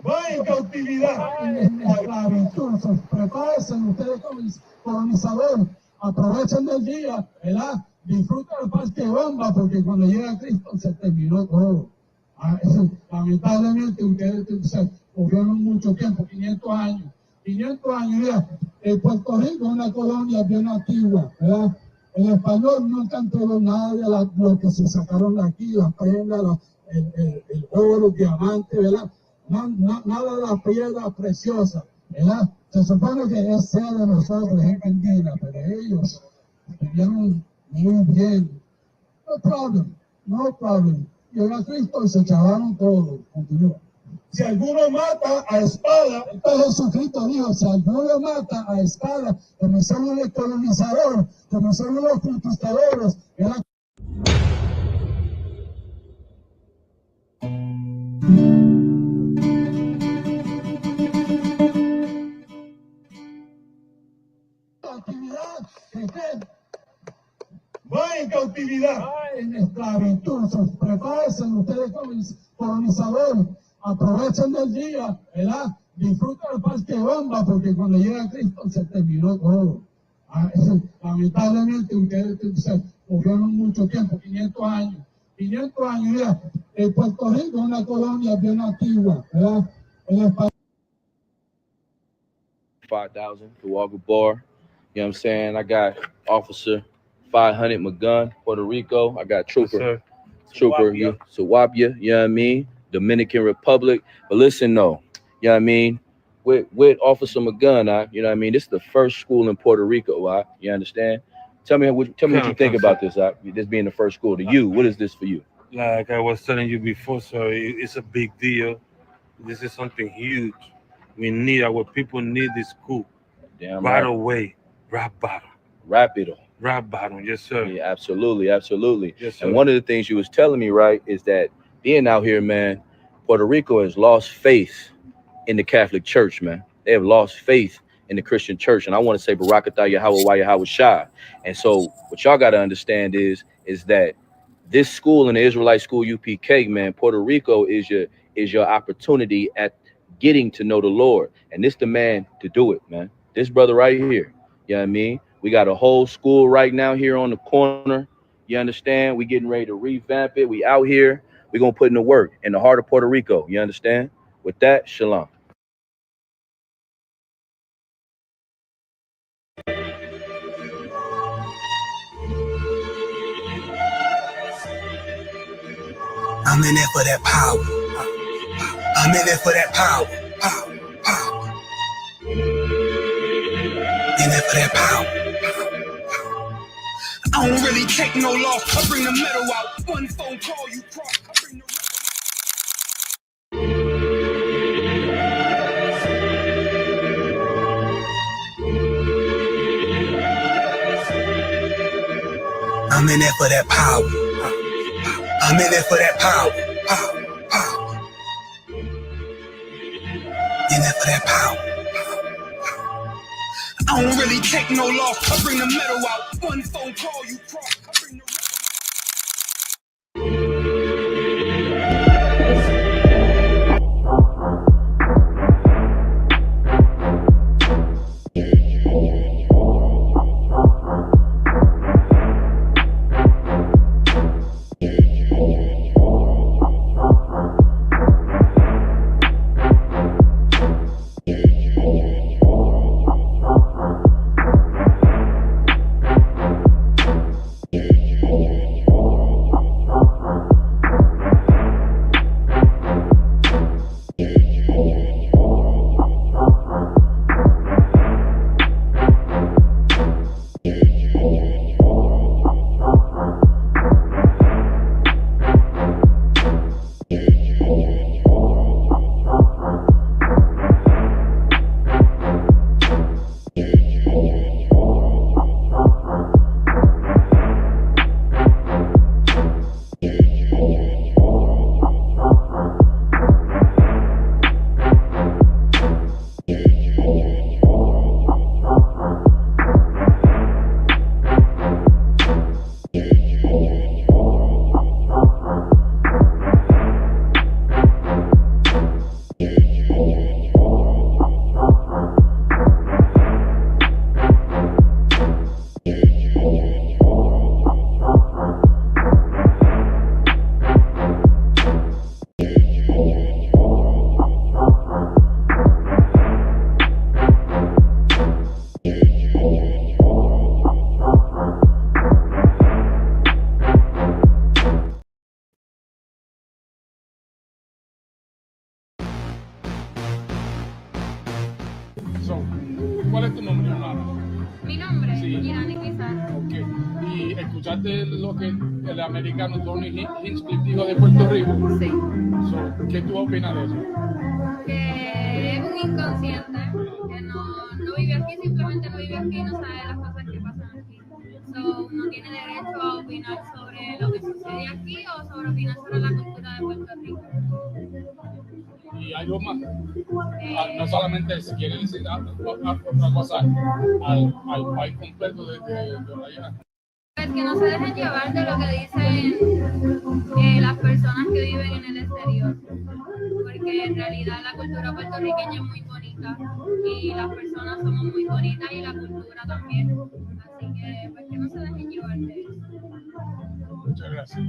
Va en cautividad, en esclavitud. Prepárense ustedes colonizadores, aprovechen del día, ¿verdad? Disfruten el parque bomba, porque cuando llega Cristo se terminó todo. Lamentablemente ustedes se corrieron mucho tiempo, 500 años. 500 años, mira, Puerto Rico es una colonia bien antigua, ¿verdad? En español no encontró nada de lo que se sacaron de aquí, las prendas, el oro, los diamantes, ¿verdad? Nada de las piedras preciosas, ¿verdad? Se supone que es sea de nosotros, es indígena, pero ellos vivieron muy bien. No problem. Llega Cristo y se echaron todo. Continúa. Si alguno mata a espada, entonces Jesucristo dijo, si alguno mata a espada, como son los colonizadores, como son los conquistadores, ¿verdad? cautividad, que va en cautividad, en esclavitud. Prepárense ustedes colonizadores, aprovechen del día, ¿verdad? Disfruten el parque bomba, porque cuando llega Cristo se terminó todo. Lamentablemente ustedes murieron mucho tiempo, 500 años. 500 años, mira, Puerto Rico es una colonia bien antigua, ¿verdad? En español. 5,000 to Walker Bar. You know what I'm saying? I got Officer 500 McGunn, Puerto Rico. I got Trooper, Sawapia, you know what I mean? Dominican Republic. But listen, though, you know what I mean? With Officer McGunn, you know what I mean? This is the first school in Puerto Rico, you understand? Tell me what you think about this, this being the first school. To you, what is this for you? Like I was telling you before, so it's a big deal. This is something huge. We need, our people need this school. Damn right right. away, rap bottom. Rapido. Rap bottom, yes, sir. Yeah, absolutely, absolutely. Yes, sir. And one of the things you was telling me, right, is that being out here, man, Puerto Rico has lost faith in the Catholic Church, man. They have lost faith in the Christian church. And I want to say Barakatah YAHUWAH YAHUSHA. And so what y'all got to understand is that this school in the Israelite school U.P.K, man, Puerto Rico is your opportunity at getting to know the Lord. And this the man to do it, man. This brother right here. You know what I mean? We got a whole school right now here on the corner. You understand? We getting ready to revamp it. We out here. We're going to put in the work in the heart of Puerto Rico. You understand? With that, shalom. I'm in there for that power. I'm in there for that power. Power. In there for that power. I don't really take no loss. I bring the metal out. One phone call, you cross. I bring the I'm in there for that power. I'm in there for that power. Power. In there for that power. I don't really take no loss. I bring the metal out. One phone call, you cross. I bring the ¿Cuál es tu nombre, hermano? Mi nombre, Sí. Okay. ¿Y escuchaste lo que el americano Tony Hinchcliffe dijo de Puerto Rico? Sí. ¿Qué tú opinas de eso? Que es un inconsciente, que no vive aquí, simplemente no vive aquí, no sabe las cosas que pasan aquí. No tiene derecho a opinar sobre lo que sucede aquí o sobre opinar sobre la cultura de Puerto Rico. y algo más. No solamente si quiere decir otra cosa al país completo de la YAHANNA. Pues que no se dejen llevar de lo que dicen las personas que viven en el exterior, porque en realidad la cultura puertorriqueña es muy bonita y las personas somos muy bonitas y la cultura también, así que pues que no se dejen llevar de eso. Muchas gracias.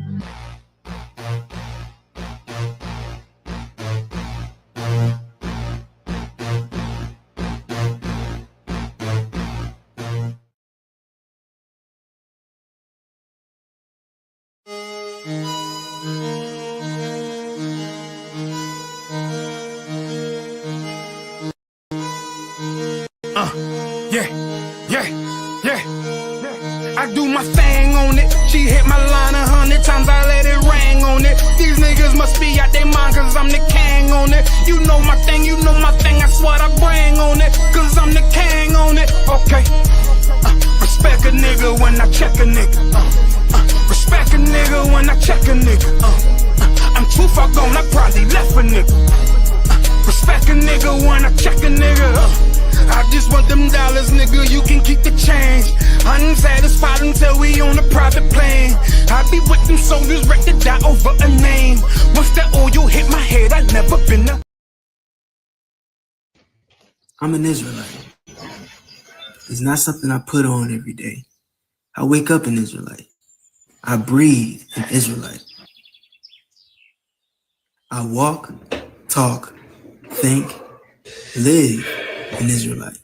I do my thing on it. She hit my line 100 times, I let it ring on it. These niggas must be out their mind, cause I'm the king on it. You know my thing, that's what I bring on it. Cause I'm the king on it. Okay. Respect a nigga when I check a nigga. Respect a nigga when I check a nigga. I'm too far gone, I probably left a nigga. Respect a nigga when I check a nigga. I just want them dollars, nigga, you can keep the change. Unsatisfied until we on a private plane. I be with them soldiers ready to die over a name. Once that oil hit my head, I never been a... I'm an Israelite. It's not something I put on every day. I wake up an Israelite. I breathe an Israelite. I walk, talk, think, live an Israelite.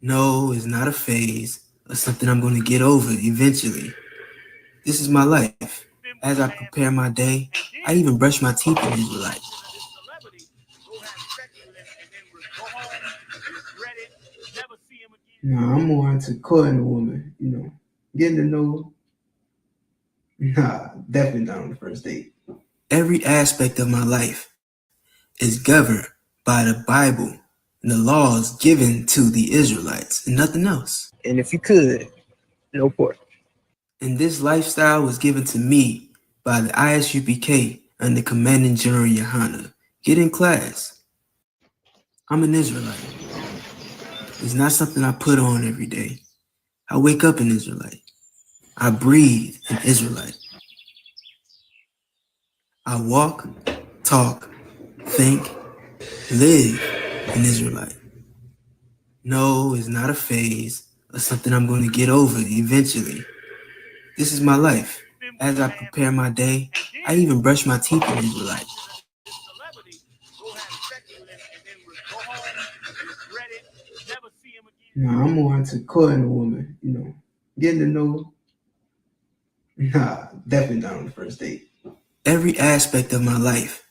No, it's not a phase or something I'm going to get over eventually. This is my life. As I prepare my day, I even brush my teeth an Israelite. Nah, I'm more into courting a woman, you know, getting to know her. Nah, definitely not on the first date. Every aspect of my life is governed by the Bible and the laws given to the Israelites and nothing else. And if you could, no pork. And this lifestyle was given to me by the I.S.U.P.K under Commanding General YAHANNA. Get in class. I'm an Israelite. It's not something I put on every day. I wake up an Israelite. I breathe an Israelite. I walk, talk, think, live an Israelite. No, it's not a phase or something I'm going to get over eventually. This is my life. As I prepare my day, I even brush my teeth an Israelite. Nah, I'm more into courting a woman, you know, getting to know her. Nah, definitely not on the first date. Every aspect of my life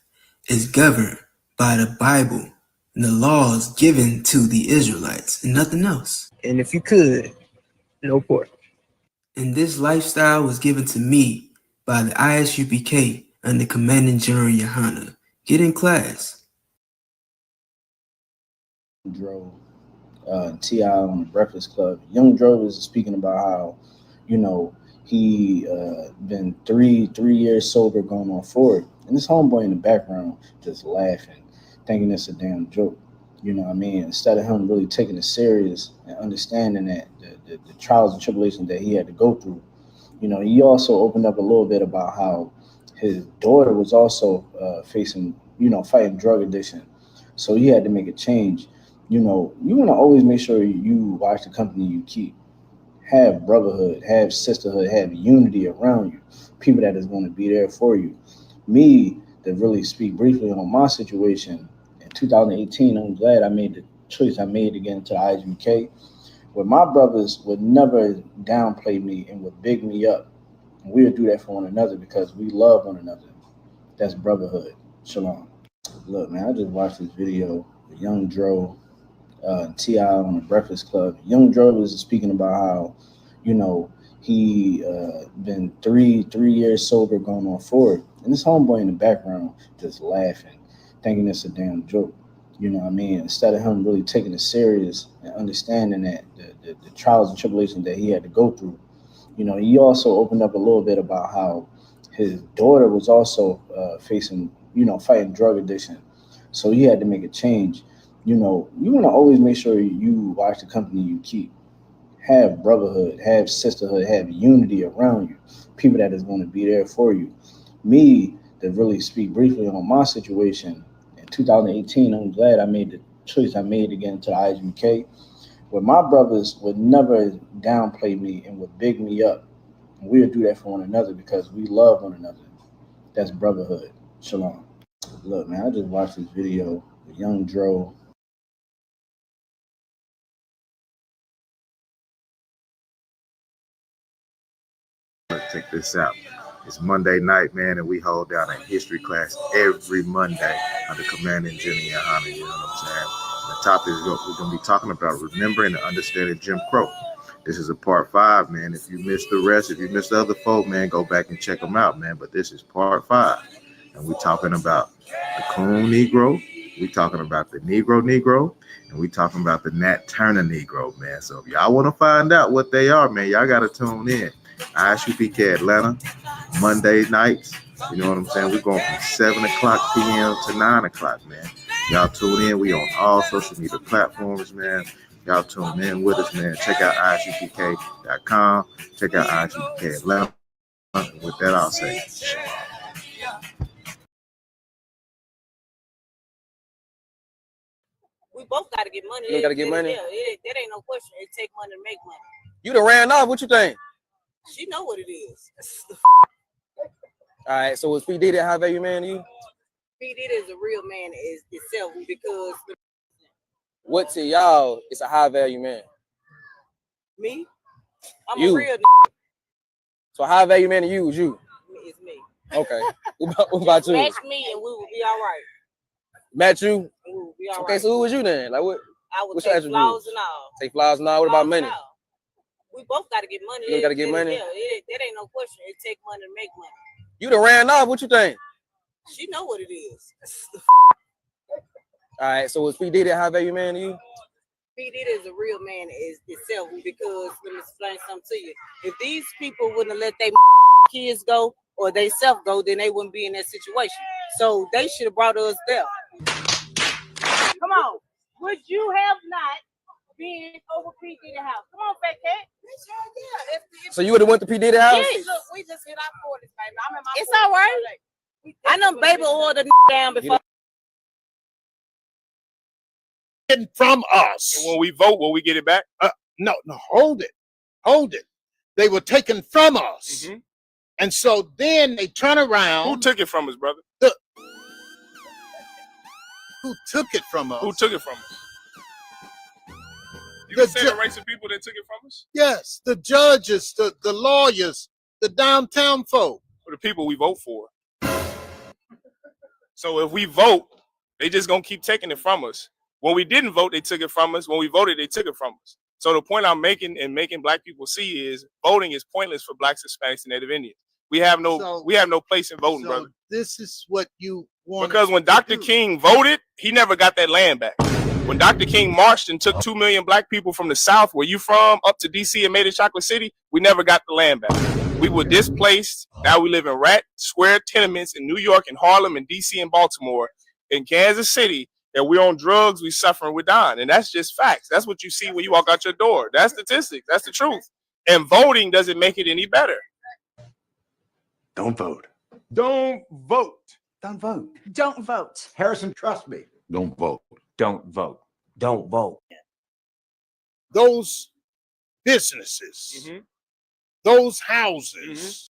is governed by the Bible and the laws given to the Israelites and nothing else. And if you could, no pork. And this lifestyle was given to me by the I.S.U.P.K under Commanding General YAHANNA. Get in class. Dro, T.I. on the Breakfast Club. Young Dro was speaking about how, you know, he been three years sober going on 4. And this homeboy in the background just laughing, thinking it's a damn joke. You know what I mean? Instead of him really taking it serious and understanding that the trials and tribulations that he had to go through. You know, he also opened up a little bit about how his daughter was also facing, you know, fighting drug addiction. So he had to make a change. You know, you want to always make sure you watch the company you keep. Have brotherhood, have sisterhood, have unity around you. People that is going to be there for you. Me, to really speak briefly on my situation, in 2018, I'm glad I made the choice I made to get into the I.S.U.K, where my brothers would never downplay me and would big me up. And we would do that for one another because we love one another. That's brotherhood. Shalom. Look, man, I just watched this video with Young Dro, T.I. on the Breakfast Club. Young Dro was speaking about how, you know, he been three years sober going on 4. And this homeboy in the background just laughing, thinking it's a damn joke. You know what I mean? Instead of him really taking it serious and understanding that the trials and tribulations that he had to go through. You know, he also opened up a little bit about how his daughter was also facing, you know, fighting drug addiction. So he had to make a change. You know, you want to always make sure you watch the company you keep. Have brotherhood, have sisterhood, have unity around you. People that is going to be there for you. Me, to really speak briefly on my situation, in 2018, I'm glad I made the choice I made to get into the I.S.U.P.K. Where my brothers would never downplay me and would big me up. And we would do that for one another because we love one another. That's brotherhood. Shalom. Look, man, I just watched this video with Young Dro. Check this out. It's Monday night, man, and we hold down a history class every Monday under Commanding Jimmy YAHANNA, you know what I'm saying? And the topic is we're going to be talking about remembering and understanding Jim Crow. This is a part 5, man. If you missed the rest, if you missed the other folk, man, go back and check them out, man. But this is part 5. And we're talking about the Coon Negro. We're talking about the Negro, and we're talking about the Nat Turner Negro, man. So if y'all want to find out what they are, man, y'all got to tune in. I.S.U.P.K. Atlanta, Monday nights. You know what I'm saying? We're going from 7 o'clock p.m. to 9 o'clock, man. Y'all tune in. We on all social media platforms, man. Y'all tune in with us, man. Check out ISUPK.com. Check out I.S.U.P.K. Atlanta. With that, I'll say we both got to get money. You got to get money? Yeah, that ain't no question. It take money to make money. You done ran off. What you think? She know what it is. All right, so is P. Diddy a high value man to you? P. Diddy is a real man itself because... What to y'all is a high value man? Me? I'm you. A real So high value man to you is you? It's me. Okay. What about you? Match me and we will be all right. Match you? We will be all okay, right. so who was you then? Like what? I would take flaws and all. Take flaws and all. What about money? We both got to get money. You got to get money? Yeah, that ain't no question. It take money to make money. You done ran off. What you think? She know what it is. All right, so is P. Diddy a high value man to you? P. Diddy is a real man itself because let me explain something to you. If these people wouldn't have let their kids go or they self go, then they wouldn't be in that situation. So they should have brought us there. Come on. Would you have not been over P. Diddy house? Come on, fat cat. So you would have went to P. Diddy house? Yes. Look, we just hit our 40s, baby. I'm in my it's all right. I done baby oiled the down before. From us. And when we vote, will we get it back? No, hold it. They were taken from us. Mm-hmm. And so then they turn around. Who took it from us, brother? Who took it from us? Who took it from us? You can say the race of people that took it from us? Yes, the judges, the lawyers, the downtown folk. For the people we vote for. So if we vote, they just gonna keep taking it from us. When we didn't vote, they took it from us. When we voted, they took it from us. So the point I'm making and making black people see is voting is pointless for blacks, Hispanics, and Native Indians. We have no place in voting, brother. This is what you want. Because when Dr. King voted, he never got that land back. When Dr. King marched and took 2 million black people from the South, where you from, up to DC and made it Chocolate City, we never got the land back. We were displaced. Now we live in rat square tenements in New York and Harlem and DC and Baltimore, in Kansas City. And we're on drugs, we suffering, we're dying. And that's just facts. That's what you see when you walk out your door. That's statistics. That's the truth. And voting doesn't make it any better. Don't vote. Don't vote. Don't vote. Don't vote. Harrison, trust me. Don't vote. Don't vote. Don't vote. Those businesses, those houses,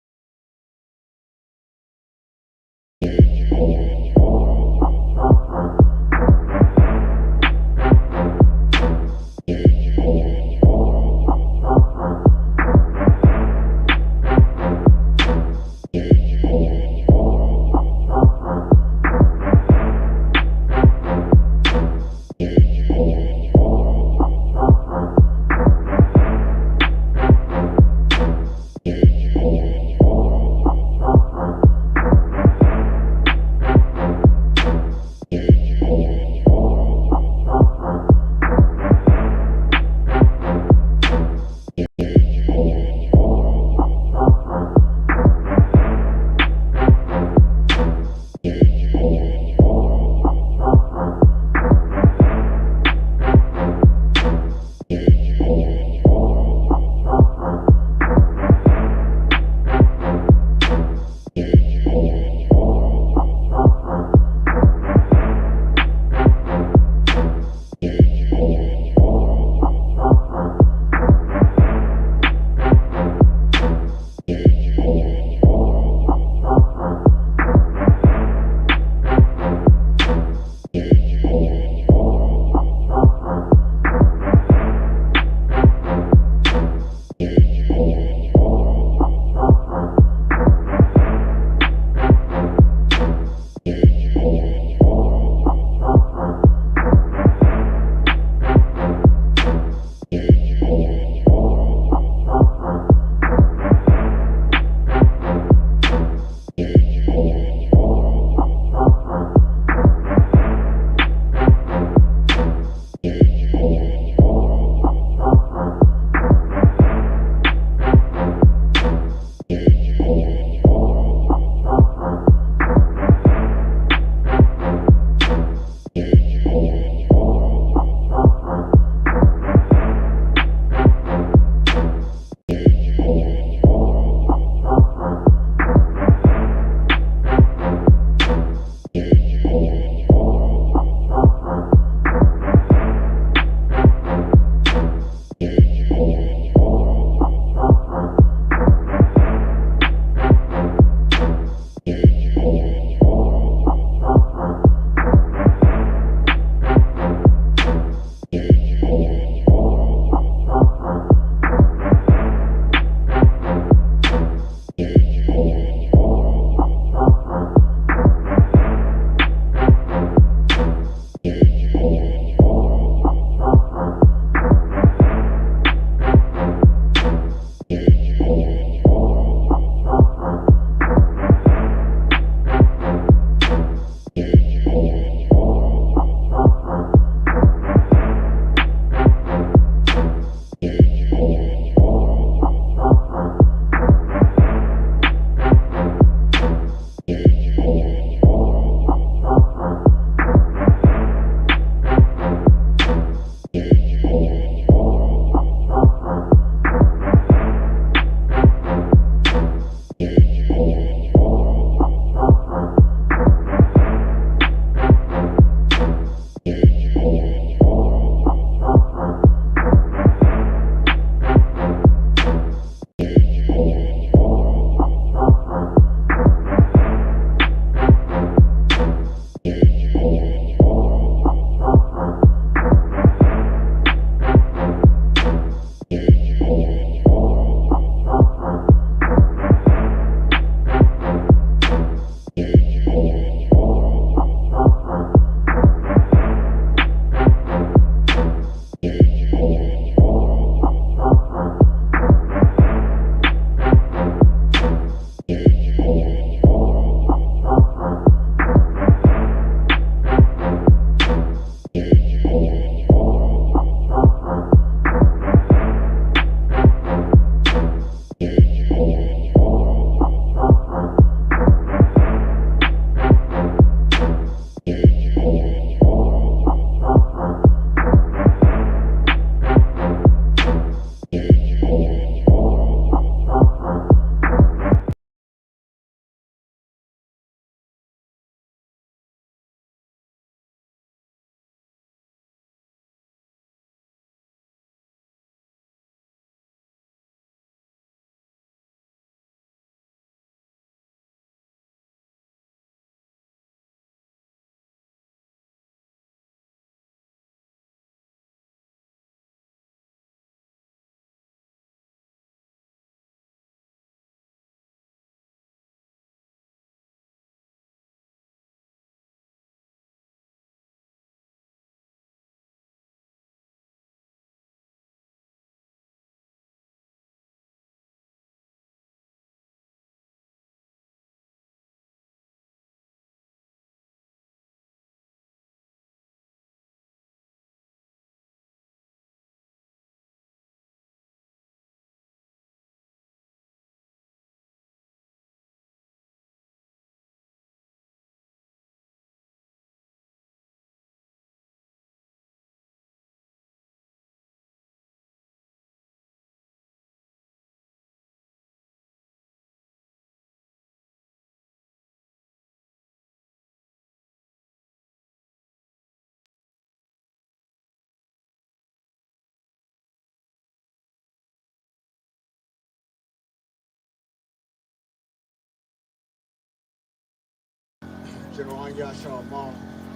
General Anya Shalom,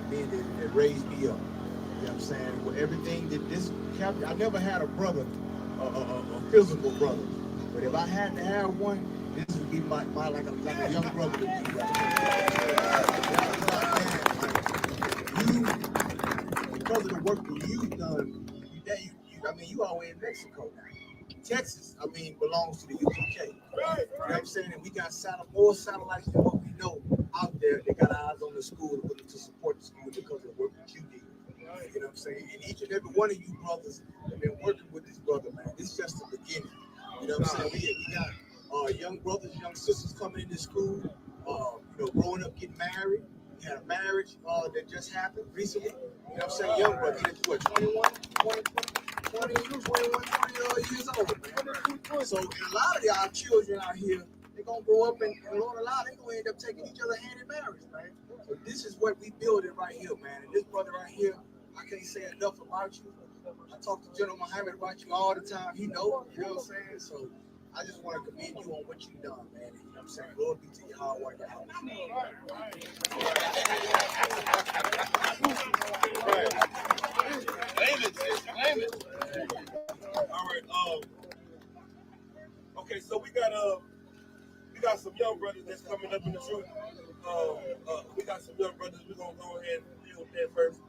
being that raised me up. You know what I'm saying? With everything that this captain, I never had a brother, a physical brother. But if I had to have one, this would be my like a young brother to me. Because of the work that you've done, you all the way in Mexico now. Texas, belongs to the U.K. You know what I'm saying? And we got more satellites than what we know out there that got eyes on the school to support the school because of the work that you did. You know what I'm saying? And each and every one of you brothers have been working with this brother, man. This is just the beginning. You know what I'm saying? We got young brothers, young sisters coming into school, growing up, getting married. We had a marriage that just happened recently. You know what I'm saying? Young brothers, what, 21, 20 years old, man. So a lot of our children out here, they're going to grow up and Lord allow, they're going to end up taking each other hand in marriage, man. So this is what we building right here, man. And this brother right here, I can't say enough about you. I talk to General Muhammad about you all the time. He knows, you know what I'm saying? So I just want to commend you on what you've done, man. You know what I'm saying? Lord be to YAHUAH, All right. Okay, so we got some young brothers that's coming up in the truth. We got some young brothers. We're gonna go ahead and deal with that first.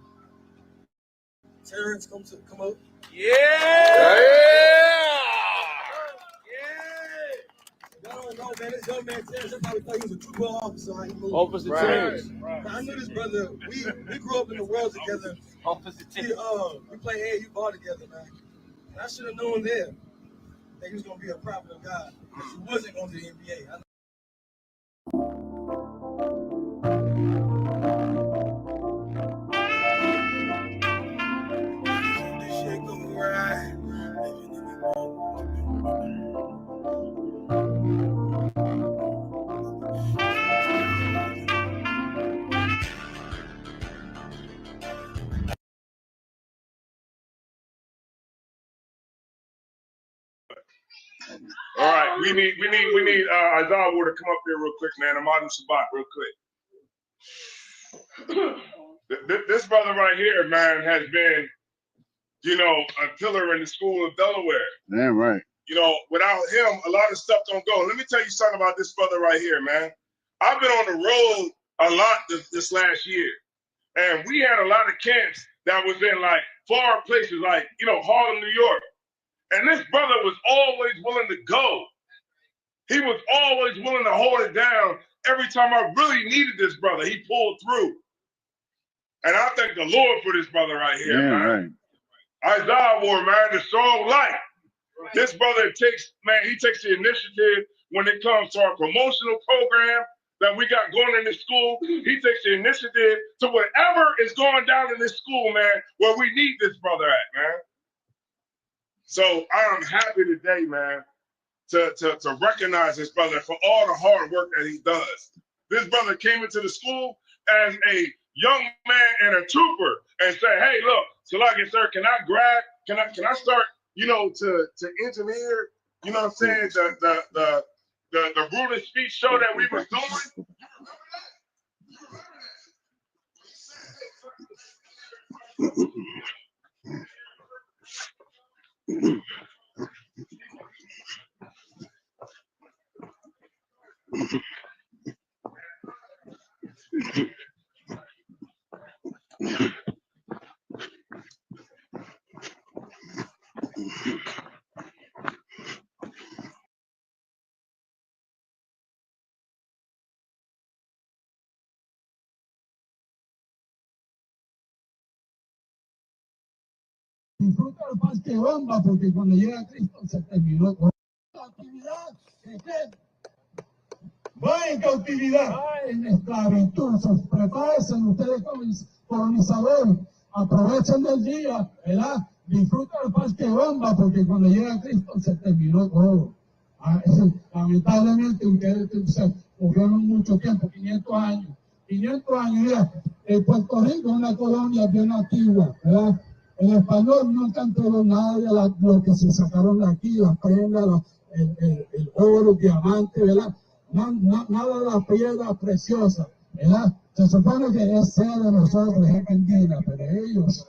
Terrence, come up. Yeah. Y'all don't know, man. This young man Terrence, I probably thought he was a true officer. Officer Terrence. I knew this brother. We grew up in the world together. Officer Terrence. We played A.U.C.K together, man. And I should have known then that he was gonna be a prophet of God. He wasn't going to the NBA. All right, we need ISRAELITES to come up here real quick, man. I'm on Shabbat real quick. This brother right here, man, has been, a pillar in the school of Delaware. Damn right. Without him, a lot of stuff don't go. Let me tell you something about this brother right here, man. I've been on the road a lot this last year, and we had a lot of camps that was in like far places, like Harlem, New York. And this brother was always willing to go. He was always willing to hold it down. Every time I really needed this brother, he pulled through. And I thank the Lord for this brother right here, man. Right. ISRAELITES, man, the strong light. This brother takes the initiative when it comes to our promotional program that we got going in this school. He takes the initiative to whatever is going down in this school, man, where we need this brother at, man. So I am happy today, man, to recognize this brother for all the hard work that he does. This brother came into the school as a young man and a trooper and said, "Hey, look, Salaki, sir, can I start, to engineer, what I'm saying, the ruler speech show that we was doing?" Disfruta la paz que bomba, porque cuando llega Cristo se terminó con la actividad. Va en cautividad, en esclavitud. Prepárense ustedes colonizadores, aprovechen del día, ¿verdad? Disfruta la paz que bomba, porque cuando llega Cristo se terminó todo. Lamentablemente ustedes murieron mucho tiempo, 500 años. 500 años, mira, Puerto Rico es una colonia bien antigua, ¿verdad? En español no encontró nada de lo que se sacaron de aquí, las prendas, el oro, el diamante, ¿verdad? Nada de las piedras preciosas. ¿verdad? Se supone que es ser de nosotros, gente indígena, pero ellos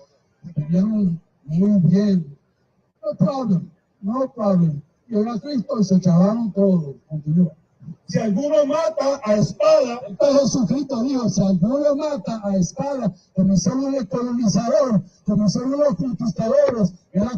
vivieron muy bien. No problem, no problem. Llegó a Cristo y se echaron todo. Continúa. Si alguno mata a espada, entonces Jesucristo dijo, si alguno mata a espada, como son los colonizadores, como son los conquistadores, ¿verdad?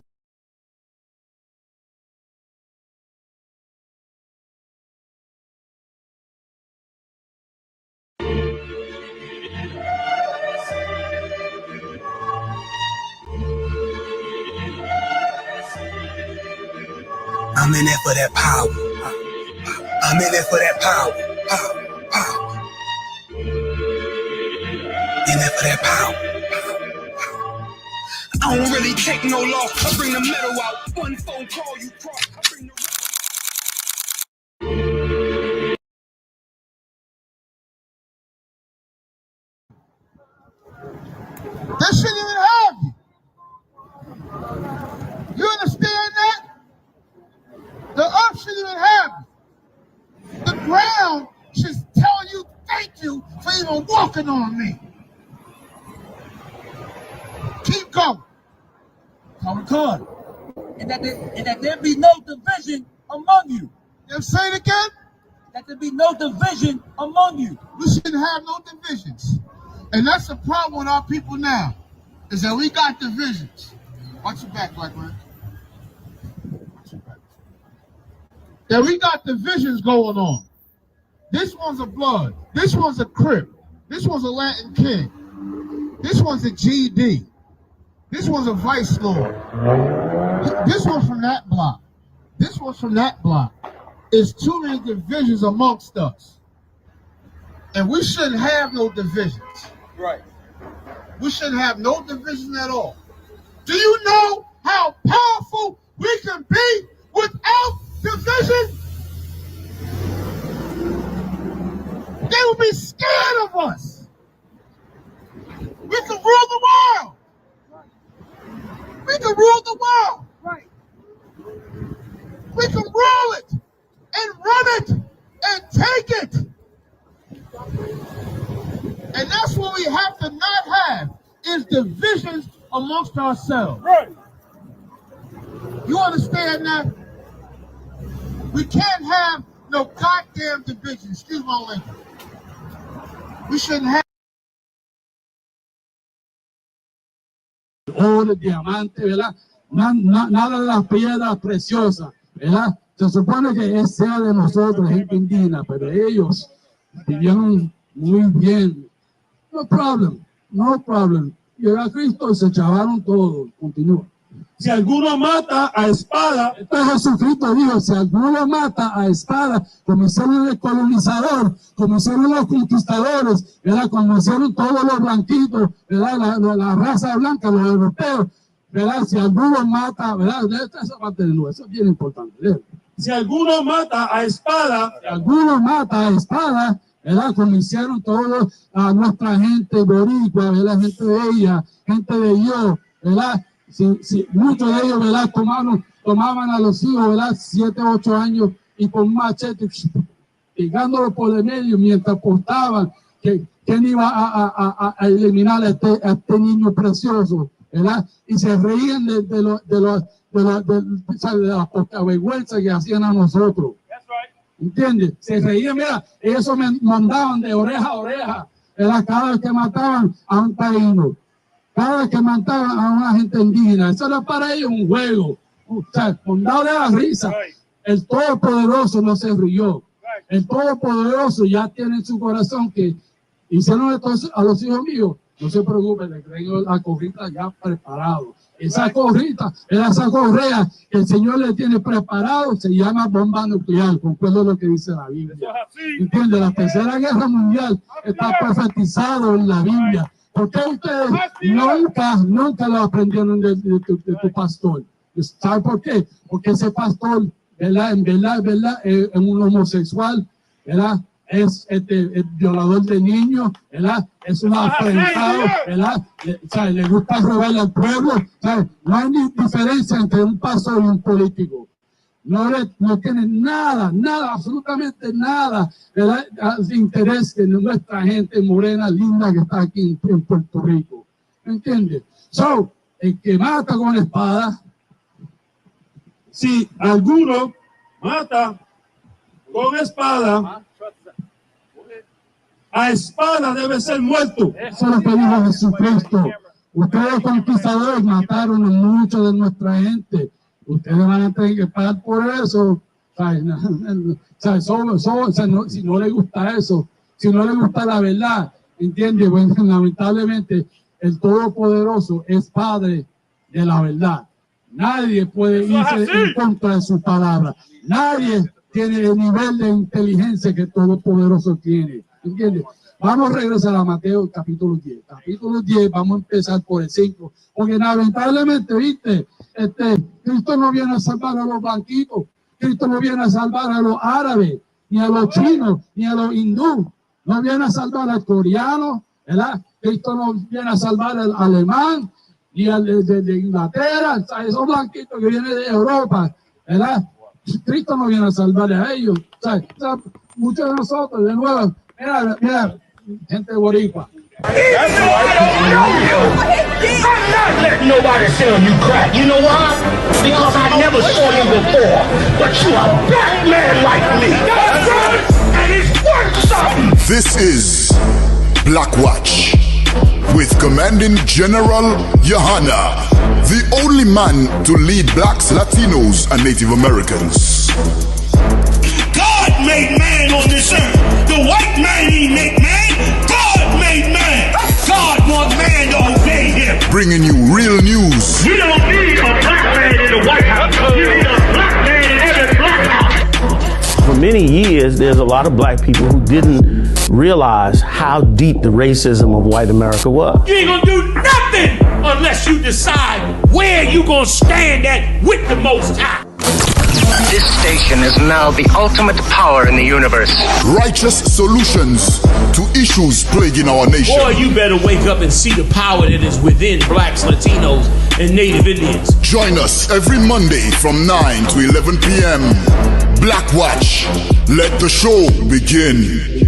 I'm in there for that power. I'm in there for that power. Power. In there for that power. I don't really take no loss. I bring the metal out. One phone call, you cross. I bring the They shouldn't even have you. You understand that? The earth shouldn't even have you. The ground should tell you thank you for even walking on me. Keep going. Come on. And that there be no division among you. Say it again? That there be no division among you. We shouldn't have no divisions. And that's the problem with our people now, is that we got divisions. Watch your back, black man. Watch your back. That we got divisions going on. This one's a blood. This one's a Crip. This one's a Latin King. This one's a GD. This one's a Vice Lord. This one's from that block. This one's from that block. It's too many divisions amongst us. And we shouldn't have no divisions. Right. We shouldn't have no division at all. Do you know how powerful we can be without division? They will be scared of us. We can rule the world. We can rule the world. Right. We can rule it and run it and take it. And that's what we have to not have, is divisions amongst ourselves. Right. You understand that? We can't have no goddamn division. Excuse my language. We shouldn't have. Oro, diamante, ¿verdad? Nada de las piedras preciosas, ¿verdad? Se supone que es sea de nosotros, gente indígena, pero ellos vivieron muy bien. No problem, no problem. Llegó a Cristo y se echaron todo. Continúa. Si alguno mata a espada, entonces Jesucristo dijo, si alguno mata a espada, como hicieron el colonizador, como hicieron los conquistadores, ¿verdad? Como hicieron todos los blanquitos, ¿verdad? La raza blanca, los europeos, ¿verdad? Si alguno mata, ¿verdad? Esa parte de nuevo, eso es bien importante, ¿verdad? Si alguno mata a espada, ¿verdad? Como hicieron todos a nuestra gente boricua, ¿verdad? Gente de ella, gente de yo, ¿verdad? Si muchos de ellos, ¿verdad? Tomaban a los hijos, ¿verdad? 7, 8 años y con un machete pegándolo por el medio mientras portaban quién iba a eliminar a este niño precioso, ¿verdad? Y se reían de las pocas vergüenzas que hacían a nosotros. ¿Entiendes? Se reían, mira, eso me mandaban de oreja a oreja, ¿verdad? Cada vez que mataban a un taíno, cada vez que mataban a una gente indígena, eso era para ellos un juego. O sea, con darle la risa. El Todopoderoso no se rió. El Todopoderoso ya tiene en su corazón que hicieron esto a los hijos míos. No se preocupen, le traigo la corrita ya preparado. Esa corrita, esa correa que el Señor le tiene preparado, se llama bomba nuclear, concuerdo lo que dice la Biblia. ¿Entiende? La Tercera Guerra Mundial está profetizado en la Biblia. ¿Por qué ustedes nunca lo aprendieron de tu pastor? ¿Sabe por qué? Porque ese pastor, ¿verdad? En verdad, es un homosexual, ¿verdad? Es el violador de niños, ¿verdad? Es un afrentado, ¿verdad? Le gusta robarle al pueblo, ¿sabes? No hay ni diferencia entre un pastor y un político. no tienen nada, absolutamente nada de interés en nuestra gente morena linda que está aquí en Puerto Rico. ¿Me entiendes? So, el que mata con espada, si alguno mata con espada, a espada debe ser muerto. Eso es lo que dijo Jesucristo. Ustedes conquistadores mataron a mucha de nuestra gente. Ustedes van a tener que pagar por eso. Si no les gusta eso, si no les gusta la verdad, ¿entiendes? Bueno, lamentablemente el Todopoderoso es Padre de la verdad. Nadie puede irse en contra de su palabra. Nadie tiene el nivel de inteligencia que el Todopoderoso tiene. ¿Entiendes? Vamos a regresar a Mateo capítulo 10. Capítulo 10, vamos a empezar por el 5. Porque lamentablemente, viste, Cristo no viene a salvar a los blanquitos. Cristo no viene a salvar a los árabes, ni a los chinos, ni a los hindúes. No viene a salvar al coreano, ¿verdad? Cristo no viene a salvar al alemán, ni al de Inglaterra, esos blanquitos que vienen de Europa, ¿verdad? Cristo no viene a salvar a ellos. Muchos de nosotros, de nuevo, mira, gente boricua. I'm not letting nobody sell you crack. You know why? Because I never saw you before. But you a black man like me. That's right. And it's worth something. This is Black Watch with Commanding General YAHANNA, the only man to lead blacks, Latinos, and Native Americans. God made man on this earth. The white man he make man. God made man. God wants man to obey him. Bringing you real news. You don't need a black man in the White House. You need a black man in every black house. For many years, there's a lot of black people who didn't realize how deep the racism of white America was. You ain't gonna do nothing unless you decide where you gonna stand at with the Most High. This station is now the ultimate power in the universe. Righteous solutions to issues plaguing our nation. Boy, you better wake up and see the power that is within blacks, Latinos, and Native Indians. Join us every Monday from 9 to 11 p.m. Black Watch. Let the show begin.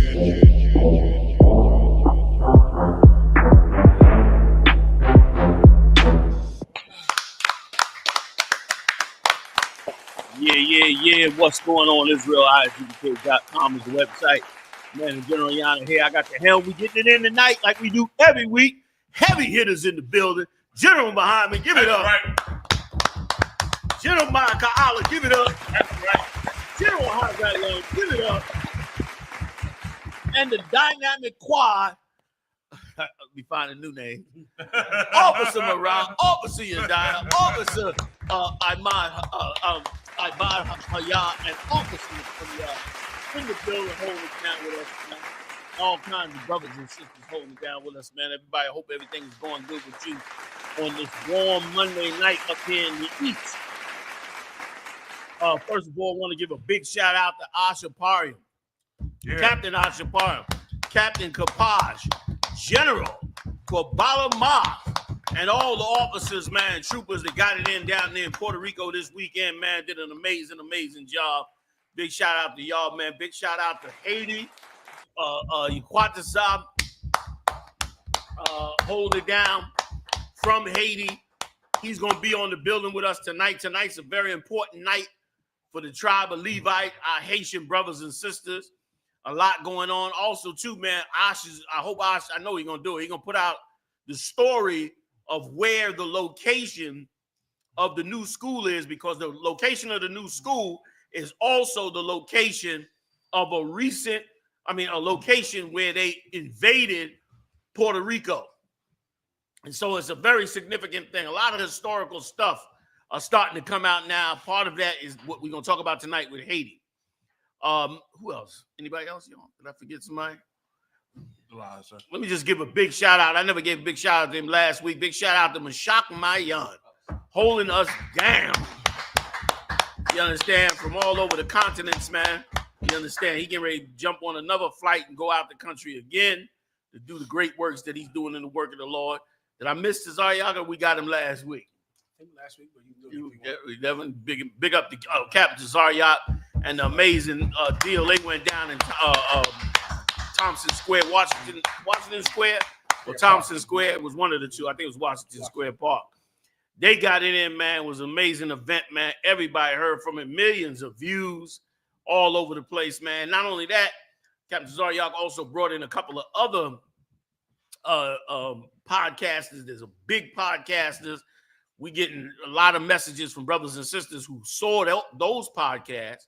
Yeah. What's going on? ISRAELITES.com is the website. Man, and General Yana here. I got the hell. We getting it in tonight like we do every week. Heavy hitters in the building. General behind me, give it up. Right. General Ma'aka'ala, give it up. That's right. General Hazayel, give it up. And the dynamic quad. Let me find a new name. Officer Moran, Officer Yadaya, Officer Ibad Hayat, and Officer in the building holding it down with us, man. All kinds of brothers and sisters holding it down with us, man. Everybody, I hope everything is going good with you on this warm Monday night up here in the East. First of all, I want to give a big shout out to Ashaparian, Captain Ashaparian, Captain Kapaj, General Kwabala Ma, and all the officers, man, troopers that got it in down there in Puerto Rico this weekend, man, did an amazing job. Big shout out to y'all, man. Big shout out to Haiti, Iquatasab, hold it down from Haiti. He's going to be on the building with us tonight. Tonight's a very important night for the tribe of Levite, our Haitian brothers and sisters. A lot going on. Also, too, man, I know he's going to do it. He's going to put out the story of where the location of the new school is, because the location of the new school is also the location of a location where they invaded Puerto Rico. And so it's a very significant thing. A lot of historical stuff are starting to come out now. Part of that is what we're going to talk about tonight with Haiti. Who else? Anybody else? Did I forget somebody? Let me just give a big shout out. I never gave a big shout out to him last week. Big shout out to Mashiach Mayan, holding us down. You understand? From all over the continents, man. You understand? He getting ready to jump on another flight and go out the country again to do the great works that he's doing in the work of the Lord. Did I miss Cesario? We got him last week. think last week, but Devin, big up the Captain Zaryat and the amazing deal they went down in Thompson Square, Washington Square, or Thompson Square. It was one of the two. I think it was Washington Square Park. They got it in, man. It was an amazing event, man. Everybody heard from it. Millions of views all over the place, man. Not only that, Captain Zaryat also brought in a couple of other podcasters. There's a big podcasters. We getting a lot of messages from brothers and sisters who saw those podcasts.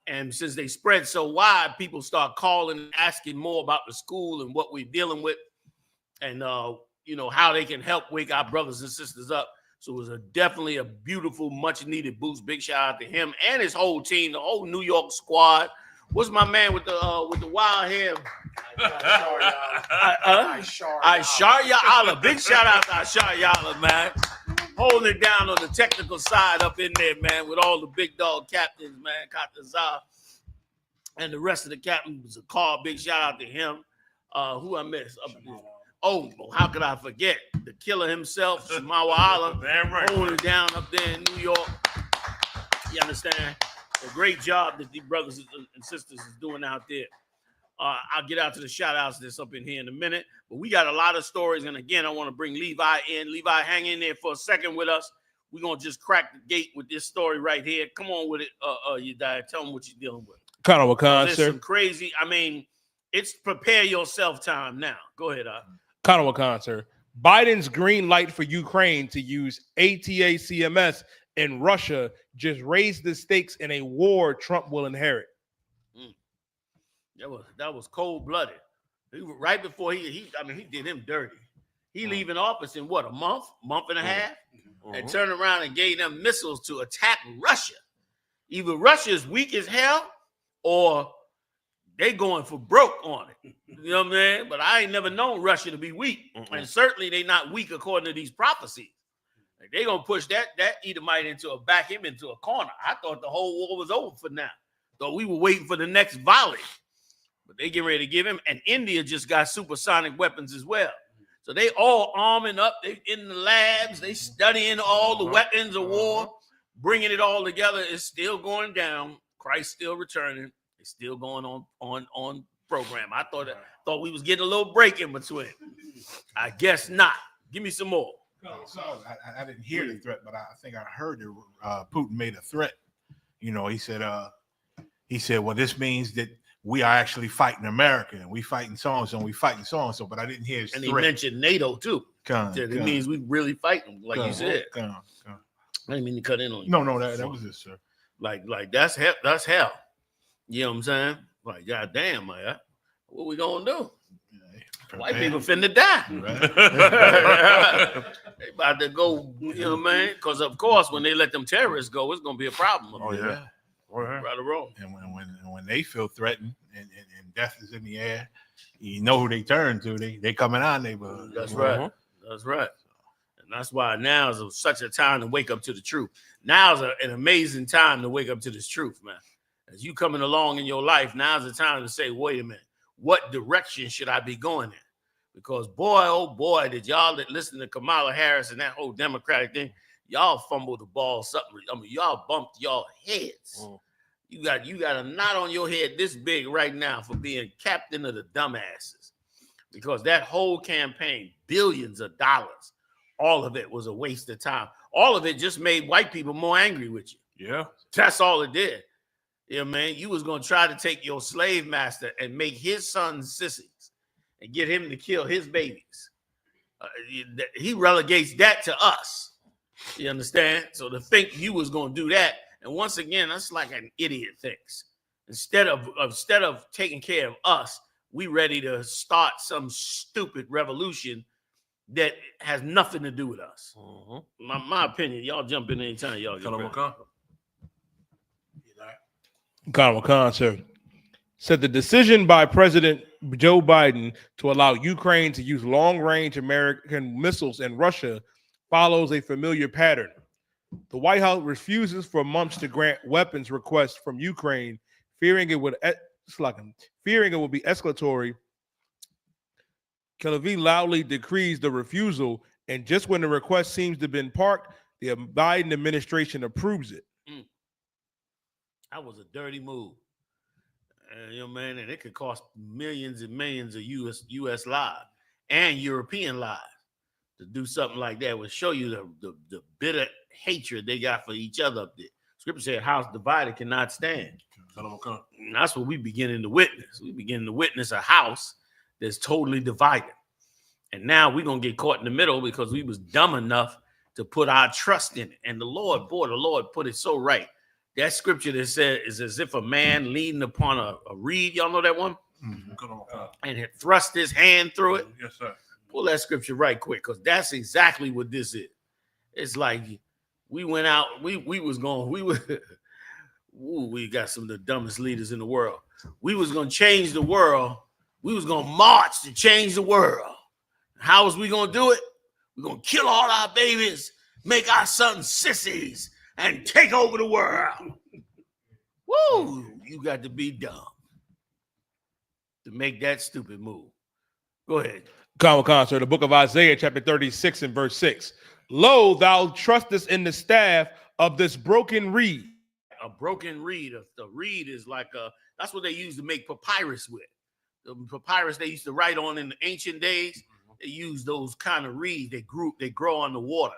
And since they spread so wide, people start calling and asking more about the school and what we're dealing with and, you know, how they can help wake our brothers and sisters up. So it was definitely a beautiful, much-needed boost. Big shout out to him and his whole team, the whole New York squad. What's my man with the wild hair? I.S.U.P.K. Big shout out to I.S.U.P.K, man. Holding it down on the technical side up in there, man, with all the big dog captains, man. Captain Zah and the rest of the captains. Call, big shout out to him. Who I missed? Oh, how could I forget? The killer himself, Shamawa Right. holding it down up there in New York. You understand? A great job that these brothers and sisters is doing out there. I'll get out to the shout outs that's up in here in a minute, but we got a lot of stories. And again, I want to bring Levi in. Levi, hang in there for a second with us. We're going to just crack the gate with this story right here. Come on with it, you died. Tell them what you're dealing with. Kanawakan, There's sir. some crazy, I mean, it's prepare yourself time now. Go ahead, Kanawakan, sir. Biden's green light for Ukraine to use ATACMS in Russia just raised the stakes in a war Trump will inherit. That was cold-blooded. Right before he did him dirty. He leaving office in what, a month and a half? And turned around and gave them missiles to attack Russia. Either Russia is weak as hell or they going for broke on it. You know what I'm saying? But I ain't never known Russia to be weak. And certainly they not weak according to these prophecies. Like, they gonna push that Edomite back him into a corner. I thought the whole war was over for now. Thought we were waiting for the next volley. But they get ready to give him. And India just got supersonic weapons as well. So they all arming up. They in the labs. They studying all the weapons of war, bringing it all together. It's still going down. Christ still returning. It's still going on program. I thought we was getting a little break in between. I guess not. Give me some more. So I didn't hear the threat, but I think I heard that Putin made a threat. You know, he said, well, this means that we are actually fighting America, and we fighting so-and-so, and we fighting so-and-so, but I didn't hear his And threat. he mentioned NATO, too. It means we really fighting, like you said. I didn't mean to cut in on you. No, that was it, sir. Like that's hell. That's hell. You know what I'm saying? Like, goddamn, man. What we gonna do? White people finna die. They about to go, you know what I mean? Because, of course, when they let them terrorists go, it's going to be a problem. Right or wrong. And when they feel threatened and death is in the air, you know who they turn to. They come in our neighborhood. That's right. That's right. And that's why now is such a time to wake up to the truth. Now is an amazing time to wake up to this truth, man. As you coming along in your life, now's the time to say, wait a minute, what direction should I be going in? Because boy, oh boy, did y'all that listen to Kamala Harris and that whole Democratic thing, y'all fumbled the ball something. I mean, y'all bumped y'all heads. You got a knot on your head this big right now for being captain of the dumbasses. Because that whole campaign, billions of dollars, all of it was a waste of time. All of it just made white people more angry with you. Yeah. That's all it did. Yeah, man, you was going to try to take your slave master and make his sons sissies and get him to kill his babies. He relegates that to us. You understand? So to think you was going to do that, and once again, that's like an idiot thinks. Instead of taking care of us, we ready to start some stupid revolution that has nothing to do with us. My opinion. Y'all jump in anytime y'all get ready. Khan, sir, said the decision by President Joe Biden to allow Ukraine to use long-range American missiles in Russia follows a familiar pattern. The White House refuses for months to grant weapons requests from Ukraine, fearing it would be escalatory. Kyiv loudly decrees the refusal, and just when the request seems to have been parked, The Biden administration approves it. That was a dirty move. You know, man, and it could cost millions and millions of U.S. lives and European lives to do something like that. Would show you the bitter hatred they got for each other up there. Scripture said, "House divided cannot stand." And that's what we beginning to witness. We beginning to witness a house that's totally divided. And now we're gonna get caught in the middle because we was dumb enough to put our trust in it. And the Lord put it so right. That scripture that said is as if a man leaning upon a reed. Y'all know that one? And had thrust his hand through it. Yes, sir. Pull that scripture right quick, because that's exactly what this is. It's like we went out, we got some of the dumbest leaders in the world. We was gonna change the world. We was gonna march to change the world. How was we gonna do it? We're gonna kill all our babies, make our sons sissies, and take over the world. Woo! You got to be dumb to make that stupid move. Go ahead. Sir, the book of Isaiah, chapter 36 and verse 6. Lo, thou trustest in the staff of this broken reed. A broken reed. The reed is like that's what they used to make papyrus with. The papyrus they used to write on in the ancient days. They used those kind of reeds. They grow on the water.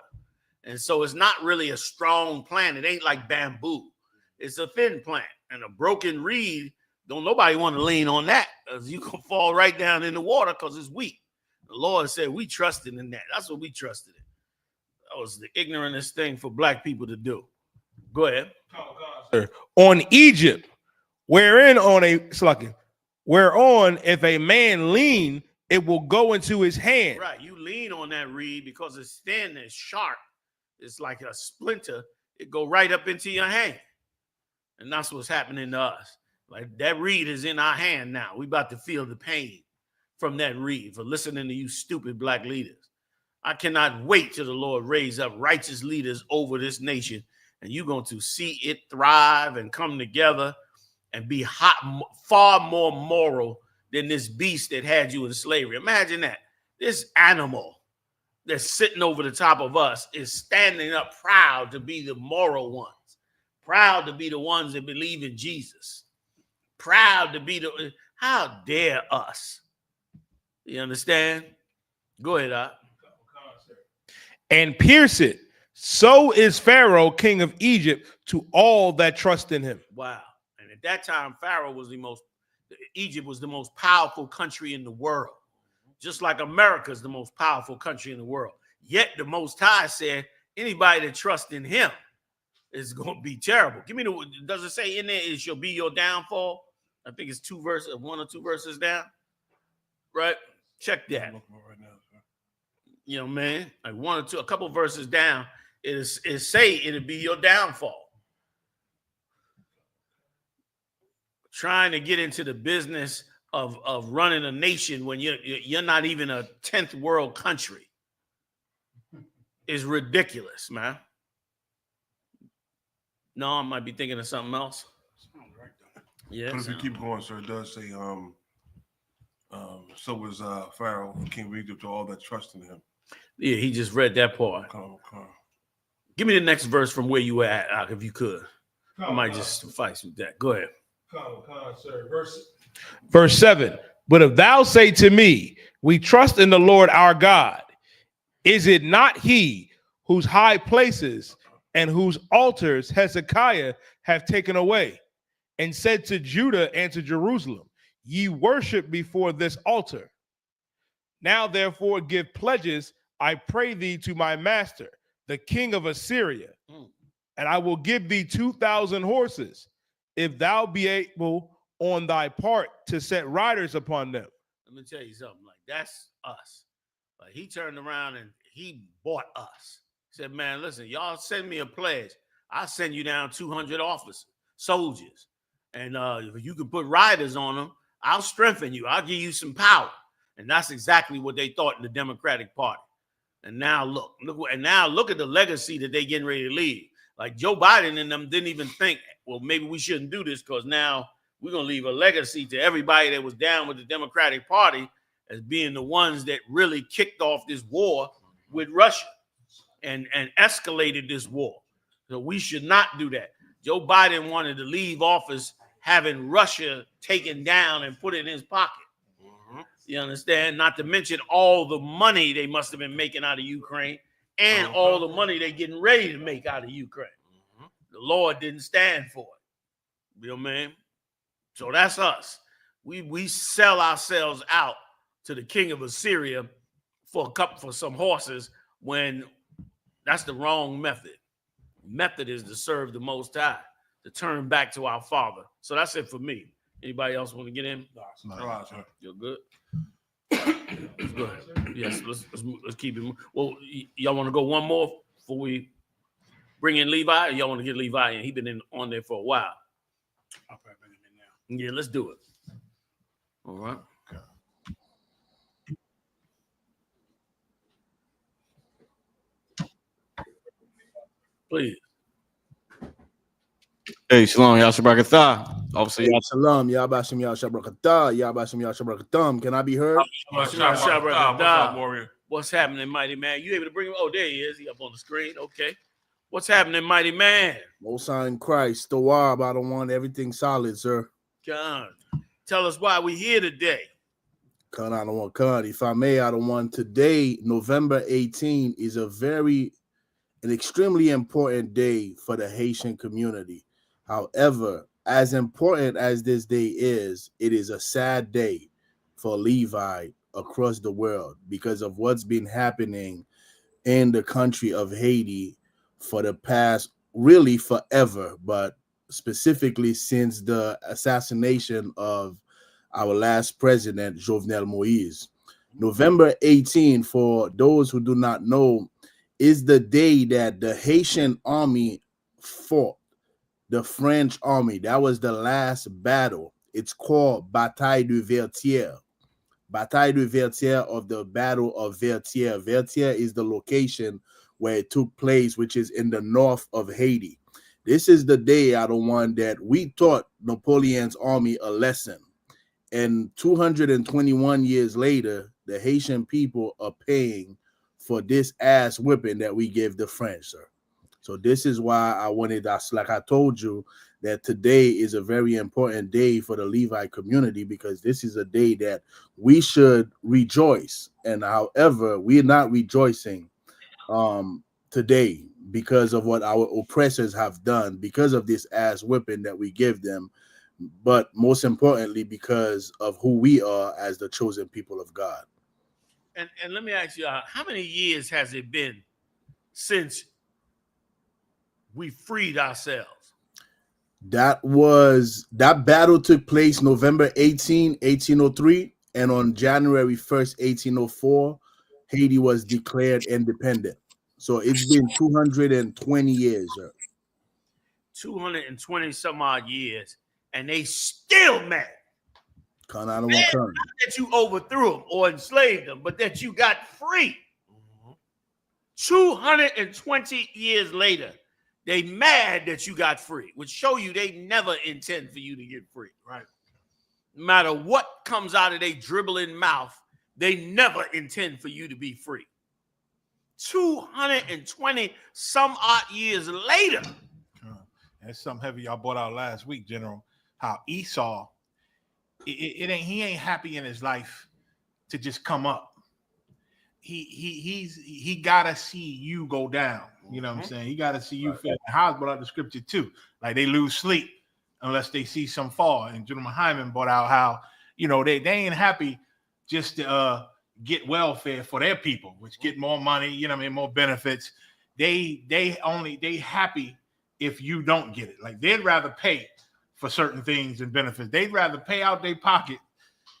And so it's not really a strong plant. It ain't like bamboo. It's a thin plant. And a broken reed, don't nobody want to lean on that, because you can fall right down in the water because it's weak. The Lord said we trusted in that. That's what we trusted in. That was the ignorantest thing for black people to do. Go ahead. On Egypt, whereon if a man lean, it will go into his hand. Right. You lean on that reed because it's thin and sharp. It's like a splinter. It go right up into your hand. And that's what's happening to us. Like that reed is in our hand now. We about to feel the pain from that reed for listening to you stupid black leaders. I cannot wait till the Lord raise up righteous leaders over this nation, and you're going to see it thrive and come together and be far more moral than this beast that had you in slavery. Imagine that. This animal that's sitting over the top of us is standing up proud to be the moral ones, proud to be the ones that believe in Jesus, proud to be how dare us? You understand? Go ahead, Doc. And pierce it. So is Pharaoh, king of Egypt, to all that trust in him. Wow. And at that time, Egypt was the most powerful country in the world. Just like America is the most powerful country in the world. Yet the Most High said anybody that trusts in him is going to be terrible. Does it say in there it shall be your downfall? I think it's 1 or 2 verses down. Right? Check that. You know, man, like 1 or 2, a couple verses down, it say it'll be your downfall. Trying to get into the business of running a nation when you're not even a 10th world country is ridiculous, man. No, I might be thinking of something else. Yeah. But if you keep going, sir, it does say, so was Pharaoh, king of Egypt, to all that trust in him. Yeah, he just read that part. Give me the next verse from where you were at, if you could. I might just suffice with that. Go ahead. Verse 7. But if thou say to me, we trust in the Lord our God, is it not he whose high places and whose altars Hezekiah have taken away, and said to Judah and to Jerusalem, ye worship before this altar? Now therefore give pledges, I pray thee, to my master, the king of Assyria, and I will give thee 2,000 horses, if thou be able on thy part to set riders upon them. Let me tell you something. Like, that's us. Like, he turned around and he bought us. He said, man, listen, y'all send me a pledge. I'll send you down 200 officers, soldiers. And if you can put riders on them, I'll strengthen you. I'll give you some power. And that's exactly what they thought in the Democratic Party. And now look at the legacy that they getting ready to leave. Like Joe Biden and them didn't even think, well, maybe we shouldn't do this because now we're going to leave a legacy to everybody that was down with the Democratic Party as being the ones that really kicked off this war with Russia and escalated this war. So we should not do that. Joe Biden wanted to leave office having Russia taken down and put in his pocket. You understand? Not to mention all the money they must have been making out of Ukraine and all the money they're getting ready to make out of Ukraine. The Lord didn't stand for it. You know what I mean? So that's us. We sell ourselves out to the king of Assyria for some horses when that's the wrong method. Method is to serve the Most High, to turn back to our Father. So that's it for me. Anybody else want to get in? No. You're good. Let's go ahead. Yes, let's keep it. Well, y'all want to go one more before we bring in Levi? Or y'all want to get Levi in? He's been on there for a while. I'll probably bring him in now. Yeah, let's do it. All right. Please. Hey, Shalom, Yasha Brakatha. Obviously, Shalom, Yabashim Yasha Brakatha, Yabashim Yasha Brakatham. Can I be heard? What's happening, mighty man? You able to bring him? Oh, there he is. He up on the screen. Okay. What's happening, mighty man? Most High in Christ, the Wab, I don't want everything solid, sir. God, tell us why we here today. Khan, I don't want Khan. If I may, I don't want today, November 18, is an extremely important day for the Haitian community. However, as important as this day is, it is a sad day for Levi across the world because of what's been happening in the country of Haiti for the past, really forever, but specifically since the assassination of our last president, Jovenel Moïse. November 18, for those who do not know, is the day that the Haitian army fought the French army. That was the last battle. It's called Bataille de Vertières. Bataille de Vertières, of the Battle of Vertières. Vertières is the location where it took place, which is in the north of Haiti. This is the day, I don't want, that we taught Napoleon's army a lesson. And 221 years later, the Haitian people are paying for this ass whipping that we gave the French, sir. So this is why I wanted us, like I told you, that today is a very important day for the Levi community, because this is a day that we should rejoice. And however, we're not rejoicing today because of what our oppressors have done, because of this ass whipping that we give them, but most importantly, because of who we are as the chosen people of God. And let me ask you, how many years has it been since we freed ourselves? That battle took place November 18, 1803, and on January 1st, 1804, Haiti was declared independent. So it's been 220 years, sir. 220 some odd years, and they still mad. Not that you overthrew them or enslaved them, but that you got free. 220 years later, they mad that you got free, which show you they never intend for you to get free. Right? No matter what comes out of their dribbling mouth, they never intend for you to be free. 220 some odd years later. That's something heavy y'all brought out last week, General. How Esau, he ain't happy in his life to just come up. He gotta see you go down. You know what I'm saying? He gotta see you fail. House brought out the scripture too. Like they lose sleep unless they see some fall. And General Hyman brought out how, you know, they ain't happy just to get welfare for their people, which get more money, you know what I mean, more benefits. They happy if you don't get it. Like they'd rather pay for certain things and benefits. They'd rather pay out their pocket,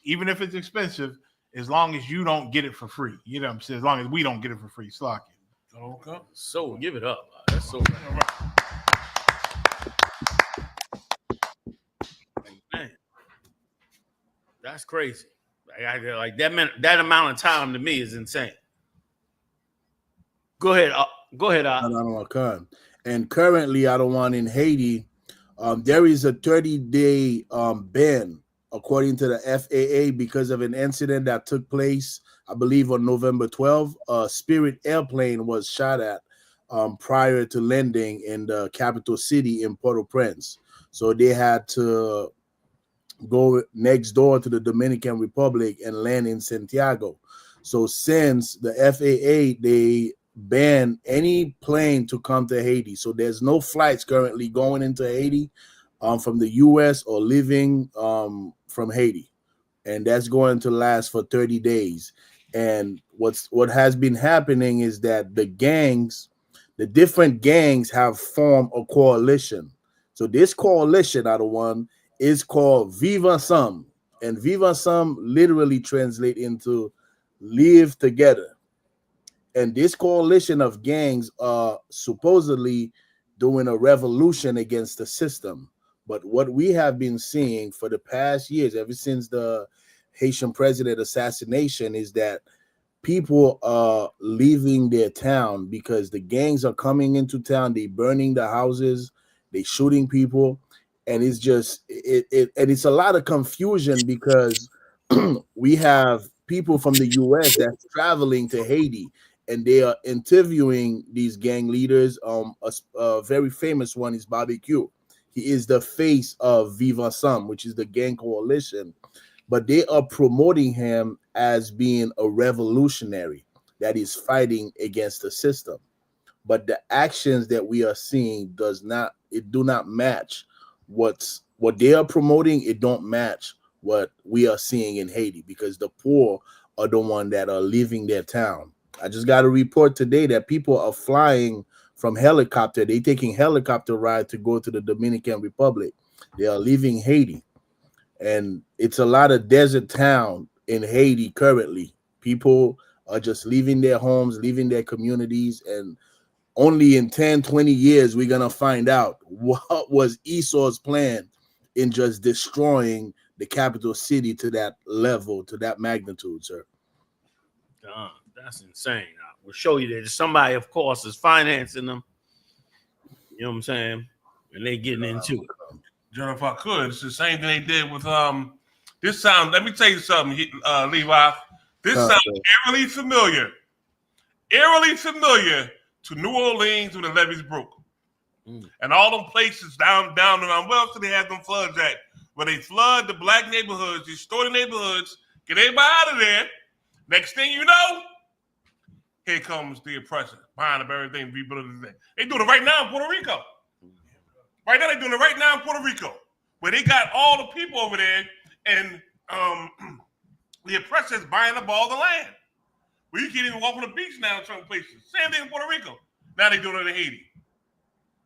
even if it's expensive, as long as you don't get it for free. You know what I'm saying? As long as we don't get it for free. Slack it. Okay. So give it up. That's so man. That's crazy. Like that amount of time to me is insane. Go ahead. Go ahead. And currently, I don't want in Haiti, there is a 30-day ban, according to the FAA, because of an incident that took place, I believe, on November 12th. A Spirit airplane was shot at prior to landing in the capital city in Port-au-Prince. So they had to go next door to the Dominican Republic and land in Santiago. So since the FAA, they banned any plane to come to Haiti. So there's no flights currently going into Haiti from the U.S. or leaving from Haiti. And that's going to last for 30 days. And what has been happening is that the different gangs have formed a coalition. So this coalition, out of one, is called Viva Sum. And Viva Sum literally translate into live together. And this coalition of gangs are supposedly doing a revolution against the system. But what we have been seeing for the past years, ever since the Haitian president assassination, is that people are leaving their town because the gangs are coming into town. They burning the houses, they shooting people, and it's just and it's a lot of confusion because we have people from the U.S. that's traveling to Haiti, and they are interviewing these gang leaders. A very famous one is Barbecue. He is the face of Viva Sum, which is the gang coalition. But they are promoting him as being a revolutionary that is fighting against the system. But the actions that we are seeing do not match what they are promoting. It don't match what we are seeing in Haiti, because the poor are the one that are leaving their town. I just got a report today that people are flying from helicopter. They taking helicopter ride to go to the Dominican Republic. They are leaving Haiti. And it's a lot of desert town in Haiti currently. People are just leaving their homes, leaving their communities, and only in 10, 20 years, we're going to find out what was Esau's plan in just destroying the capital city to that level, to that magnitude, sir. That's insane. We'll show you that somebody, of course, is financing them. You know what I'm saying? And they getting into it. John, if I could, it's the same thing they did with this sound. Let me tell you something, Levi. This sounds eerily familiar to New Orleans when the levees broke. And all them places down around. Where else do they have them floods at? Where they flood the black neighborhoods, destroy the neighborhoods, get everybody out of there. Next thing you know, here comes the oppressor, buying up everything, rebuilding the thing. They doing it right now in Puerto Rico. Right now, they're doing it right now in Puerto Rico, where they got all the people over there, and the oppressor is buying up all the land. Where you can't even walk on the beach now in certain places. Same thing in Puerto Rico. Now they're doing it in Haiti.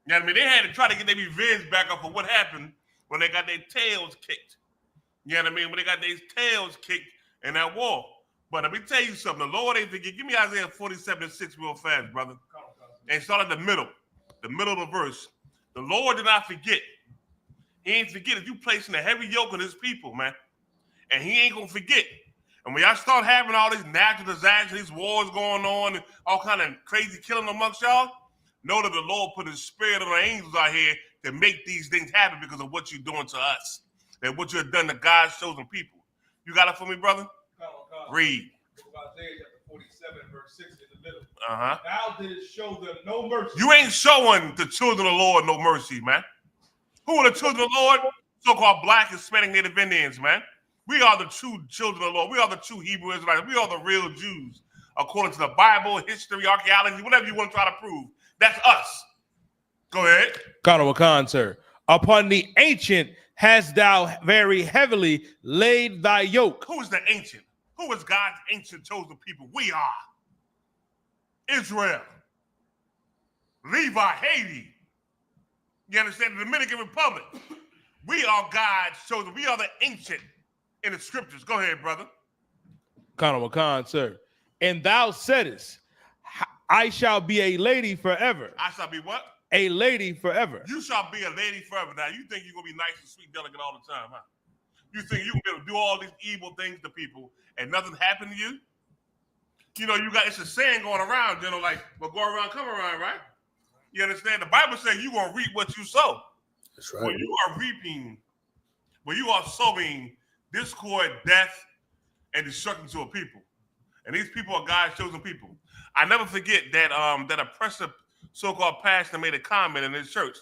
You know what I mean? They had to try to get their revenge back up for what happened when they got their tails kicked. You know what I mean? When they got their tails kicked in that war. But let me tell you something. The Lord ain't forget. Give me Isaiah 47:6 real fast, brother. And start at the middle of the verse. The Lord did not forget. He ain't forget if you placing a heavy yoke on his people, man. And he ain't gonna forget. And when y'all start having all these natural disasters, these wars going on, and all kind of crazy killing amongst y'all, know that the Lord put his spirit on the angels out here to make these things happen because of what you're doing to us. And what you have done to God's chosen people. You got it for me, brother? Read. Isaiah 47, verse 6 in the middle. Uh-huh. Thou didst show them no mercy. You ain't showing the children of the Lord no mercy, man. Who are the children of the Lord? So-called black, Hispanic, Native Indians, man. We are the true children of the Lord. We are the true Hebrew Israelites. We are the real Jews, according to the Bible, history, archaeology, whatever you want to try to prove. That's us. Go ahead. Khan, sir. Upon the ancient hast thou very heavily laid thy yoke. Who is the ancient? Who is God's ancient chosen people? We are. Israel. Levi, Haiti. You understand? The Dominican Republic. We are God's chosen. We are the ancient in the scriptures. Go ahead, brother. Khan, sir. And thou saidest, I shall be a lady forever. I shall be what? A lady forever. You shall be a lady forever. Now, you think you're going to be nice and sweet, delicate all the time, huh? You think you're going to be able to do all these evil things to people and nothing happened to you? You know, it's a saying going around, you know, like, well, go around, come around, right? You understand? The Bible says you're going to reap what you sow. That's right. When you are reaping, when you are sowing discord, death, and destruction to a people. And these people are God's chosen people. I never forget that that oppressor so-called pastor made a comment in his church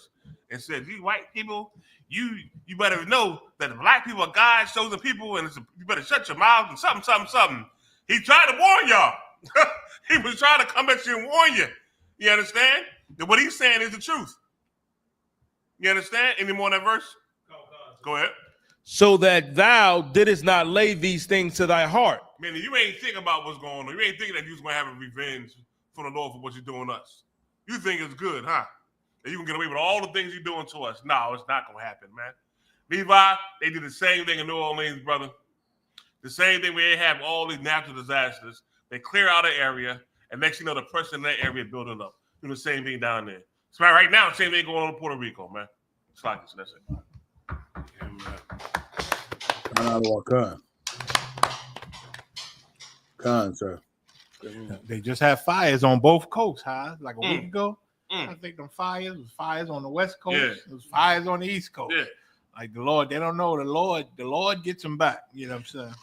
and said, "You white people, you better know that the black people are God's chosen people, and you better shut your mouth and something." He tried to warn y'all. He was trying to come at you and warn you. You understand? That what he's saying is the truth. You understand? Any more on that verse? Go ahead. So that thou didst not lay these things to thy heart. Man, you ain't thinking about what's going on. You ain't thinking that you're going to have a revenge from the Lord for what you're doing to us. You think it's good, huh? That you can get away with all the things you're doing to us. No, it's not going to happen, man. Levi, they did the same thing in New Orleans, brother. The same thing where they have all these natural disasters. They clear out an area, and next thing you know, the person in that area building up. Do the same thing down there. So right now, the same thing going on in Puerto Rico, man. It's like this. That's it. Sir. They just had fires on both coasts, huh? Like a week ago. I think them fires was fires on the West Coast. Yeah. It was fires on the East Coast. Yeah. Like the Lord, they don't know the Lord gets them back. You know what I'm saying?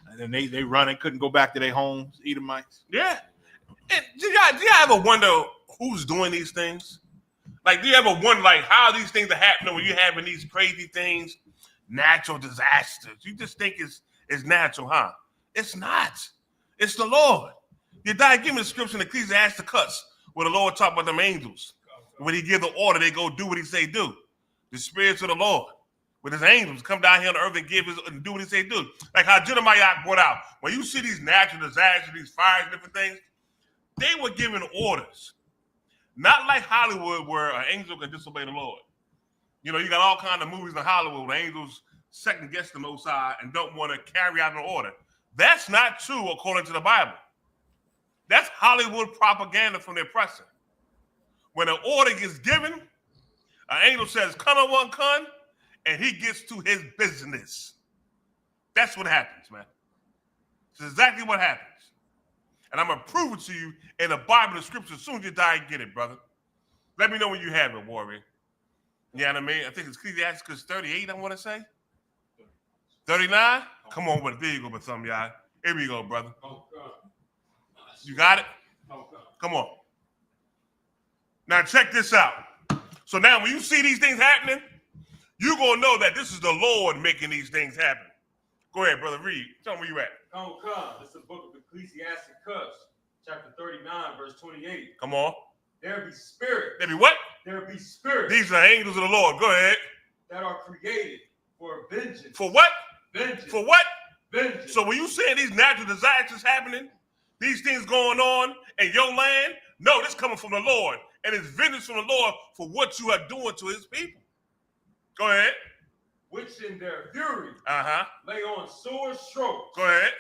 And then they running, couldn't go back to their homes, Edomites. Yeah. And do you ever wonder who's doing these things? Like, do you ever wonder, like, how these things are happening when you're having these crazy things, natural disasters? You just think it's natural, huh? It's not. It's the Lord. You die, give me the scripture in Ecclesiastes where the Lord talk about them angels. When he give the order, they go do what he say do. The spirits of the Lord with his angels come down here on the earth and do what he say do. Like how Jeremiah brought out. When you see these natural disasters, these fires, different things, they were given orders. Not like Hollywood where an angel can disobey the Lord. You know, you got all kinds of movies in Hollywood where angels second guess the Most High and don't want to carry out an order. That's not true according to the Bible. That's Hollywood propaganda from the oppressor. When an order gets given, an angel says, "Come on, one con," and he gets to his business. That's what happens, man. It's exactly what happens. And I'm going to prove it to you in the Bible, the scripture, as soon as you die, get it, brother. Let me know when you have it, warrior. You know what I mean? I think it's Ecclesiastes 38, I want to say. 39? Come on with it. There you go with something, y'all. Here we go, brother. You got it? Come on. Now check this out. So now when you see these things happening, you're going to know that this is the Lord making these things happen. Go ahead, brother. Read. Tell me where you at. It's the book of Ecclesiastes, chapter 39, verse 28. Come on. There be spirits. There be what? There be spirits. These are angels of the Lord. Go ahead. That are created for vengeance. For what? Vengeance. For what? Vengeance. So when you see these natural disasters happening, these things going on in your land, no, this coming from the Lord. And it's vengeance from the Lord for what you are doing to his people. Go ahead. Which in their fury lay on sore strokes. Go ahead.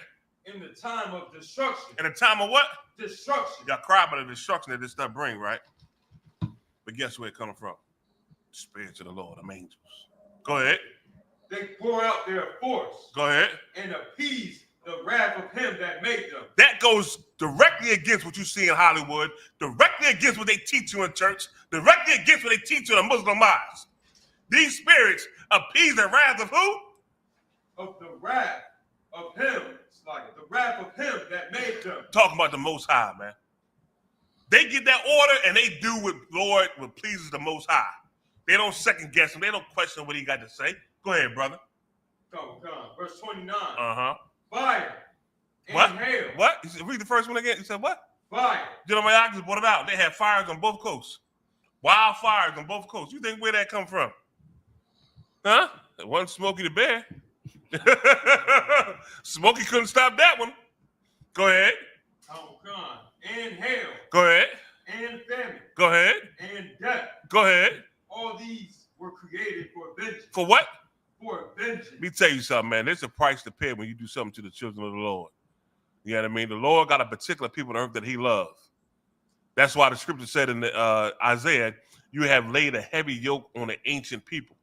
In the time of destruction. In the time of what? Destruction. Y'all cry about the destruction that this stuff bring, right? But guess where it coming from? The spirits of the Lord, them angels. Go ahead. They pour out their force. Go ahead. And appease the wrath of him that made them. That goes directly against what you see in Hollywood, directly against what they teach you in church, directly against what they teach you in Muslim mosques. These spirits appease the wrath of who? Of the wrath of him. It's like the wrath of him that made them. Talking about the Most High, man. They get that order and they do what pleases the Most High. They don't second guess him. They don't question what he got to say. Go ahead, brother. Come. Verse 29. Fire. What? And hail. What? Read the first one again. You said what? Fire. Jeremiah just brought it out. They had fires on both coasts. Wildfires on both coasts. You think where that come from? Huh? It wasn't Smokey the Bear. Smokey couldn't stop that one. Go ahead. And hail. Go ahead. And famine. Go ahead. And death. Go ahead. All these were created for vengeance. For what? For vengeance. Let me tell you something, man. There's a price to pay when you do something to the children of the Lord. You know what I mean? The Lord got a particular people on earth that he loves. That's why the scripture said in Isaiah, you have laid a heavy yoke on the ancient people.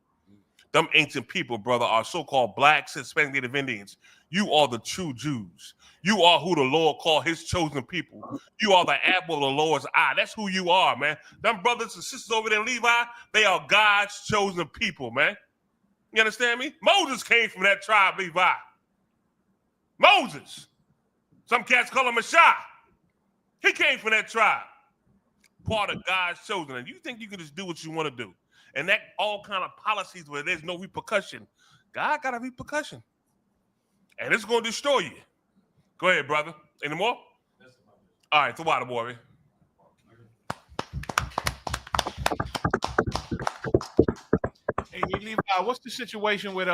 Them ancient people, brother, are so-called blacks, Hispanic, Native Indians. You are the true Jews. You are who the Lord called his chosen people. You are the apple of the Lord's eye. That's who you are, man. Them brothers and sisters over there in Levi, they are God's chosen people, man. You understand me? Moses came from that tribe, Levi. Moses. Some cats call him mashiach. He came from that tribe. part of God's chosen, and you think you can just do what you want to do, and that all kind of policies where there's no repercussion. God got a repercussion, and it's going to destroy you. Go ahead, brother. Any more? All right, the water boy. Hey, Levi, what's the situation with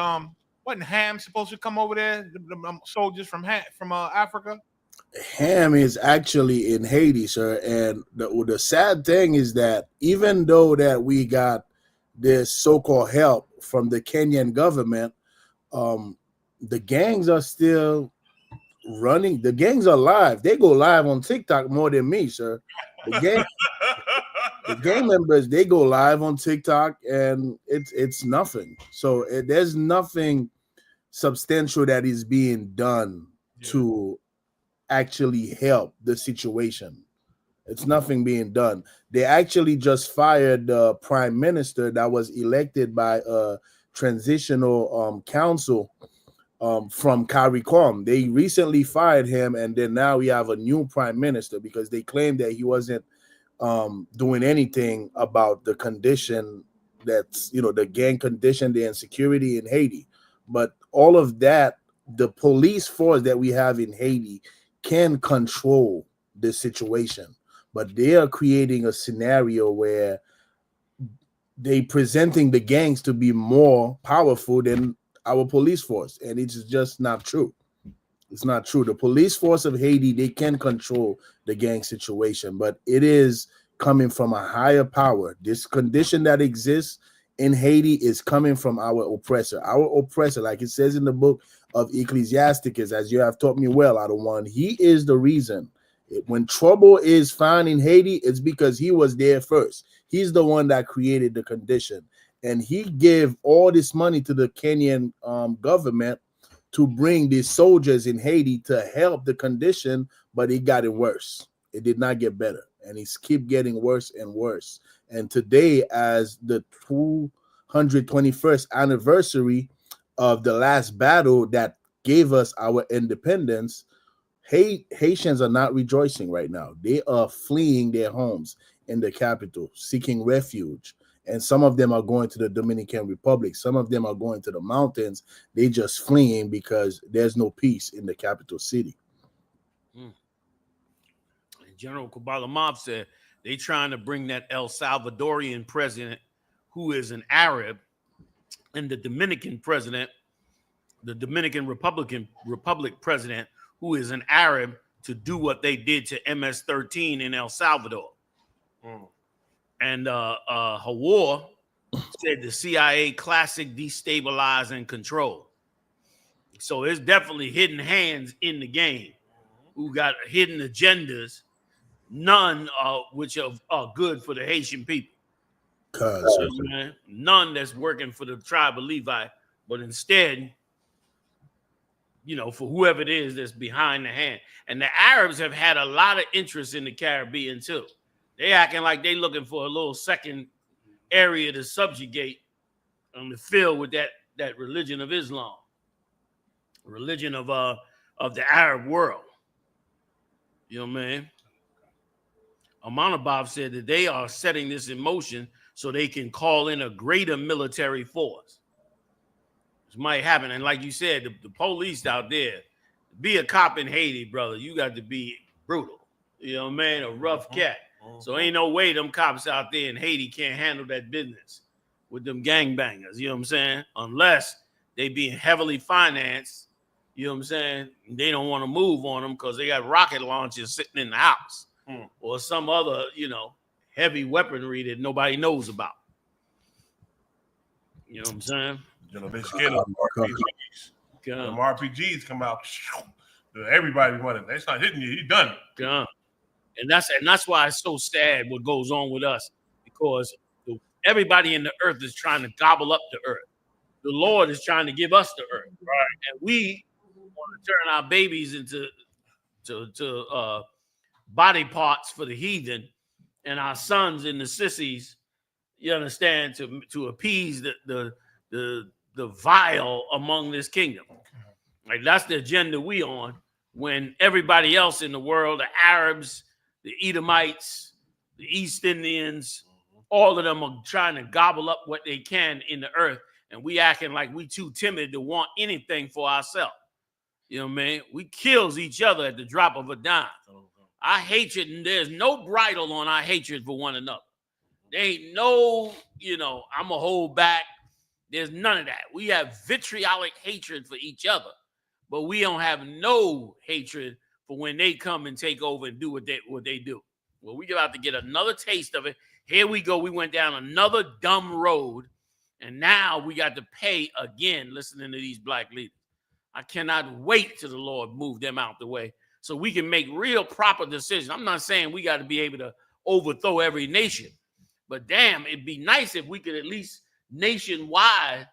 wasn't Ham supposed to come over there? The soldiers from Africa. Ham is actually in Haiti, sir. And the sad thing is that even though that we got this so-called help from the Kenyan government, the gangs are still running. The gangs are live. They go live on TikTok more than me, sir. The gang members, they go live on TikTok, and it's nothing. So there's nothing substantial that is being done to actually help the situation. It's nothing being done. They actually just fired the prime minister that was elected by a transitional council from CARICOM. They recently fired him, and then now we have a new prime minister because they claimed that he wasn't doing anything about the condition that's, the gang condition, the insecurity in Haiti. But all of that, the police force that we have in Haiti can control the situation, but they are creating a scenario where they presenting the gangs to be more powerful than our police force, and it's just not true. It's not true. The police force of Haiti, they can control the gang situation, but it is coming from a higher power. This condition that exists in Haiti is coming from our oppressor. Our oppressor, like it says in the book of Ecclesiasticus, as you have taught me well, Adawan, he is the reason. When trouble is found in Haiti, it's because he was there first. He's the one that created the condition. And he gave all this money to the Kenyan government to bring these soldiers in Haiti to help the condition, but it got worse. It did not get better. And it's keep getting worse and worse. And today, as the 221st anniversary of the last battle that gave us our independence, Haitians are not rejoicing right now. They are fleeing their homes in the capital, seeking refuge. And some of them are going to the Dominican Republic. Some of them are going to the mountains. They just fleeing because there's no peace in the capital city. General Kabbalah Mob said they trying to bring that El Salvadorian president who is an Arab and the Dominican president, the Dominican Republic president who is an Arab to do what they did to MS-13 in El Salvador. And YAHUAH said the CIA classic destabilize and control. So there's definitely hidden hands in the game who got hidden agendas, none which are good for the Haitian people. None that's working for the tribe of Levi, but instead, for whoever it is that's behind the hand. And the Arabs have had a lot of interest in the Caribbean too. They acting like they looking for a little second area to subjugate and to fill with that religion of Islam, religion of the Arab world. You know what I mean? Amanabab said that they are setting this in motion so they can call in a greater military force. This might happen. And like you said, the police out there, be a cop in Haiti, brother, you got to be brutal. You know what I mean? A rough cat. So ain't no way them cops out there in Haiti can't handle that business with them gangbangers. You know what I'm saying? Unless they being heavily financed. You know what I'm saying? They don't want to move on them because they got rocket launchers sitting in the house or some other, heavy weaponry that nobody knows about. You know what I'm saying? They scared of RPGs. Them RPGs come out, everybody running. They start hitting you. You done. And that's why it's so sad what goes on with us, because everybody in the earth is trying to gobble up the earth. The Lord is trying to give us the earth, right? And we want to turn our babies into body parts for the heathen, and our sons into sissies. You understand? To appease the vile among this kingdom. Like that's the agenda we on. When everybody else in the world, the Arabs, the Edomites, the East Indians, all of them are trying to gobble up what they can in the earth, and we acting like we too timid to want anything for ourselves. You know what I mean? We kills each other at the drop of a dime. Our hatred, and there's no bridle on our hatred for one another. There ain't no, you know, I'm going to hold back. There's none of that. We have vitriolic hatred for each other, but we don't have no hatred for when they come and take over and do what they do. Well, we about to get another taste of it. Here we go. We went down another dumb road, and now we got to pay again listening to these black leaders. I cannot wait till the Lord move them out the way so we can make real proper decisions. I'm not saying we got to be able to overthrow every nation, but damn, it'd be nice if we could at least nationwide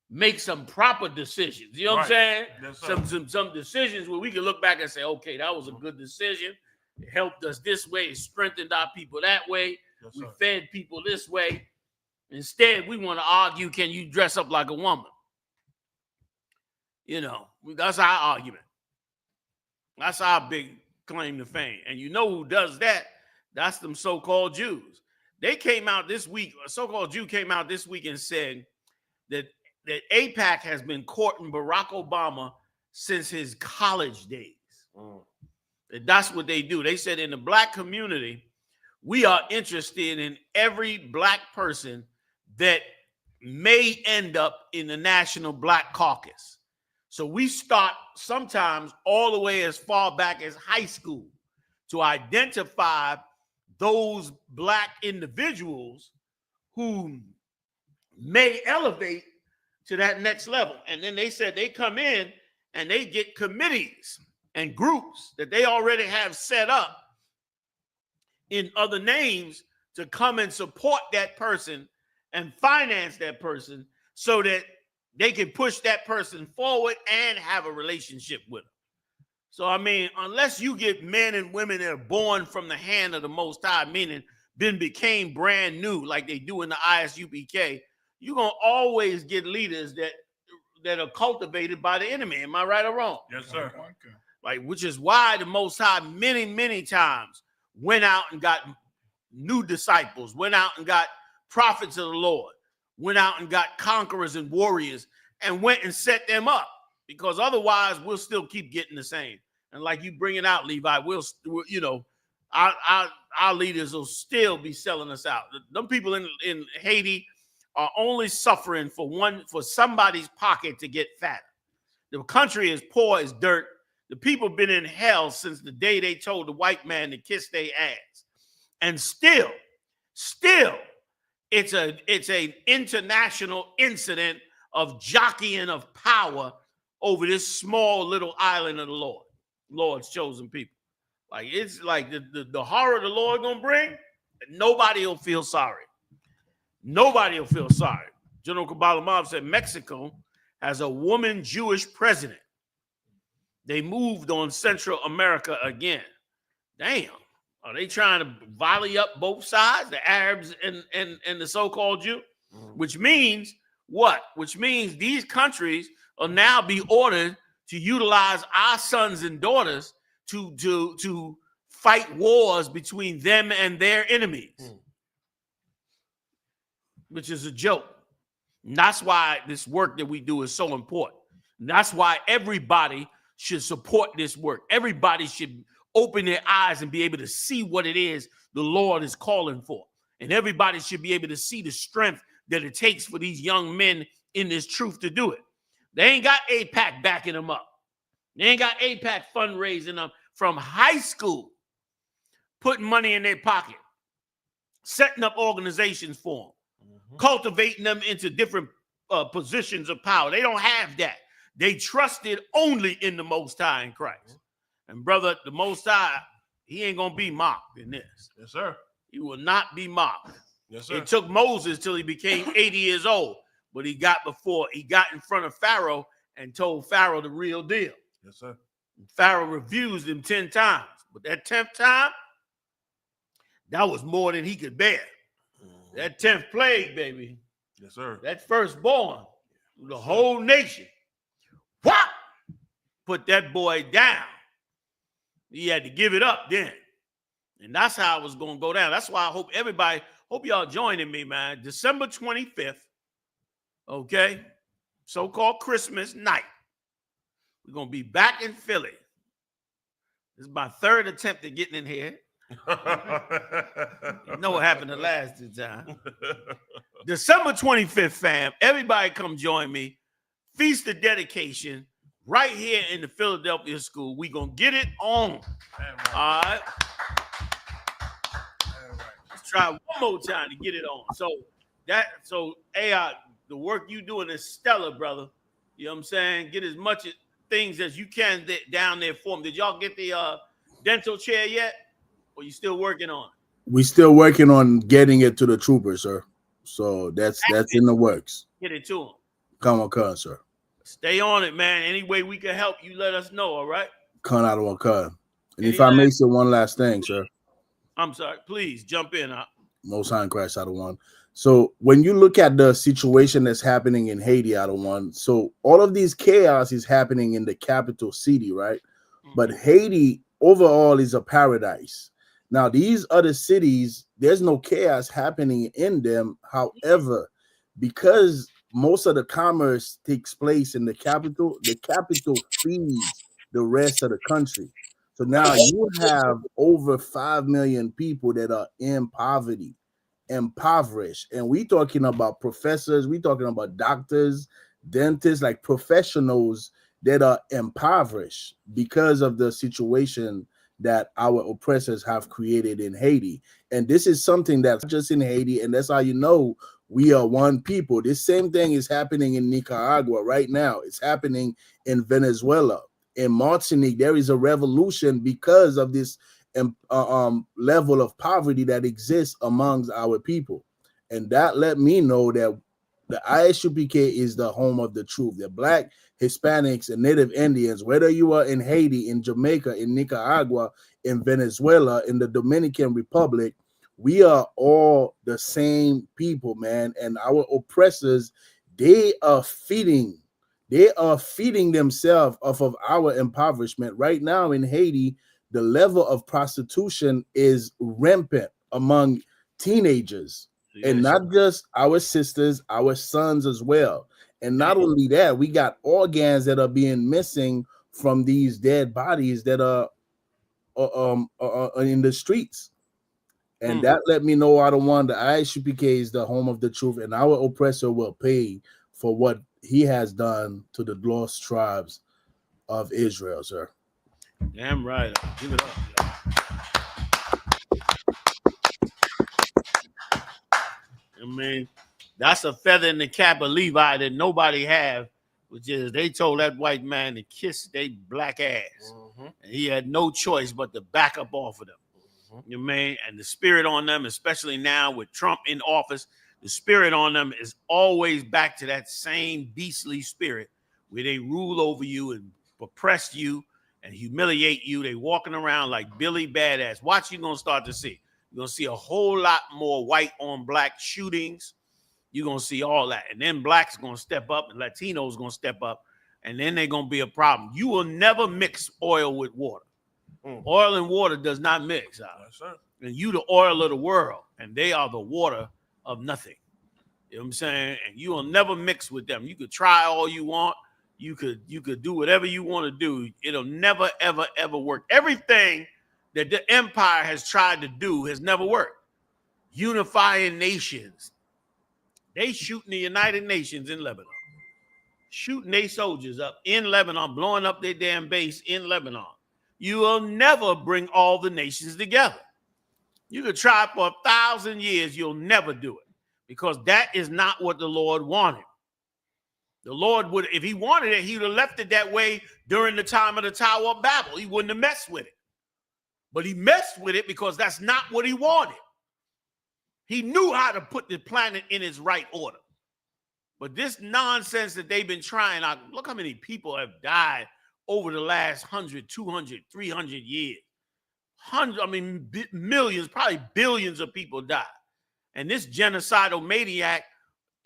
make some proper decisions. You know what I'm saying? Yes, some decisions where we can look back and say, okay, that was a good decision. It helped us this way. It strengthened our people that way. Yes, we fed people this way. Instead, we want to argue, can you dress up like a woman? You know, that's our argument. That's our big claim to fame. And you know who does that? That's them so-called Jews. They came out this week, a so-called Jew came out this week and said that AIPAC has been courting Barack Obama since his college days. That's what they do. They said in the black community, we are interested in every black person that may end up in the National Black Caucus. So we start sometimes all the way as far back as high school to identify those black individuals who may elevate to that next level. And then they said they come in and they get committees and groups that they already have set up in other names to come and support that person and finance that person so that they can push that person forward and have a relationship with them. So, I mean, unless you get men and women that are born from the hand of the Most High, meaning became brand new like they do in the I.S.U.P.K, you're going to always get leaders that are cultivated by the enemy. Am I right or wrong? Yes, sir. Like, which is why the Most High many, many times went out and got new disciples, went out and got prophets of the Lord, went out and got conquerors and warriors and went and set them up, because otherwise we'll still keep getting the same. And like you bring it out, Levi, we'll you know, our leaders will still be selling us out. Them people in Haiti are only suffering for somebody's pocket to get fatter. The country is poor as dirt. The people been in hell since the day they told the white man to kiss their ass. And still, it's an international incident of jockeying of power over this small little island of the Lord's chosen people. Like, it's like the horror the Lord gonna bring, nobody will feel sorry. Nobody will feel sorry. General Kabbalah said Mexico has a woman Jewish president. They moved on Central America again. Damn. Are they trying to volley up both sides, the Arabs and the so-called Jew? Which means what? Which means these countries will now be ordered to utilize our sons and daughters to fight wars between them and their enemies. Which is a joke. And that's why this work that we do is so important. And that's why everybody should support this work. Everybody should open their eyes and be able to see what it is the Lord is calling for. And everybody should be able to see the strength that it takes for these young men in this truth to do it. They ain't got AIPAC backing them up. They ain't got AIPAC fundraising them from high school, putting money in their pocket, setting up organizations for them, cultivating them into different positions of power. They don't have that. They trusted only in the Most High in Christ. And brother, the Most High, he ain't going to be mocked in this. Yes, sir. He will not be mocked. Yes, sir. It took Moses till he became 80 years old, but he got in front of Pharaoh and told Pharaoh the real deal. Yes, sir. Pharaoh refused him 10 times, but that 10th time, that was more than he could bear. That 10th plague, baby. Yes, sir. That firstborn, the whole nation, whop, put that boy down. He had to give it up then. And that's how it was going to go down. That's why I hope y'all joining me, man. December 25th, okay, so-called Christmas night. We're going to be back in Philly. This is my third attempt at getting in here. You know what happened the last time. December 25th, fam. Everybody come join me. Feast of Dedication right here in the Philadelphia school. We're going to get it on. All right. Let's try one more time to get it on. So AI, the work you doing is stellar, brother. You know what I'm saying? Get as much things as you can down there for them. Did y'all get the dental chair yet? Or you still working on it? We still working on getting it to the troopers, sir. So that's in the works. Get it to them. Come on, sir. Stay on it, man. Any way we can help, you let us know, all right? Come out of one cut. And if I may say one last thing, sir. I'm sorry. Please jump in. Most High in Christ, out of one. So when you look at the situation that's happening in Haiti, out of one, so all of these chaos is happening in the capital city, right? But Haiti overall is a paradise. Now, these other cities, there's no chaos happening in them. However, because most of the commerce takes place in the capital feeds the rest of the country. So now you have over 5 million people that are in poverty, impoverished. And we talking about professors, we talking about doctors, dentists, like professionals that are impoverished because of the situation that our oppressors have created in Haiti. And this is something that's just in Haiti, and that's how you know we are one people. This same thing is happening in Nicaragua right now. It's happening in Venezuela. In Martinique, there is a revolution because of this level of poverty that exists amongst our people. And that let me know that the I.S.U.P.K is the home of the truth. The Black, Hispanics, and Native Indians, whether you are in Haiti, in Jamaica, in Nicaragua, in Venezuela, in the Dominican Republic, we are all the same people, man. And our oppressors, they are feeding themselves off of our impoverishment. Right now in Haiti, the level of prostitution is rampant among teenagers. And not just our sisters, our sons as well. And not only that, we got organs that are being missing from these dead bodies that are in the streets. And that let me know, out of one, the I.S.U.P.K is the home of the truth, and our oppressor will pay for what he has done to the lost tribes of Israel, sir. Damn right. Give it up. I mean, that's a feather in the cap of Levi that nobody have, which is they told that white man to kiss their black ass. And he had no choice but to back up off of them. You know what I mean? And the spirit on them, especially now with Trump in office, the spirit on them is always back to that same beastly spirit where they rule over you and oppress you and humiliate you. They walking around like Billy Badass. Watch, you're going to start to see. You're going to see a whole lot more white on black shootings. You're going to see all that. And then blacks going to step up and Latinos going to step up. And then they're going to be a problem. You will never mix oil with water. Oil and water does not mix. And you the oil of the world. And they are the water of nothing. You know what I'm saying? And you will never mix with them. You could try all you want. You could do whatever you want to do. It'll never, ever, ever work. Everything that the empire has tried to do has never worked. Unifying nations. They shooting the United Nations in Lebanon. Shooting their soldiers up in Lebanon, blowing up their damn base in Lebanon. You will never bring all the nations together. You could try for 1,000 years, you'll never do it. Because that is not what the Lord wanted. The Lord would, if he wanted it, he would have left it that way during the time of the Tower of Babel. He wouldn't have messed with it. But he messed with it because that's not what he wanted. He knew how to put the planet in its right order. But this nonsense that they've been trying out, look how many people have died over the last 100, 200, 300 years. Millions, probably billions of people died. And this genocidal maniac,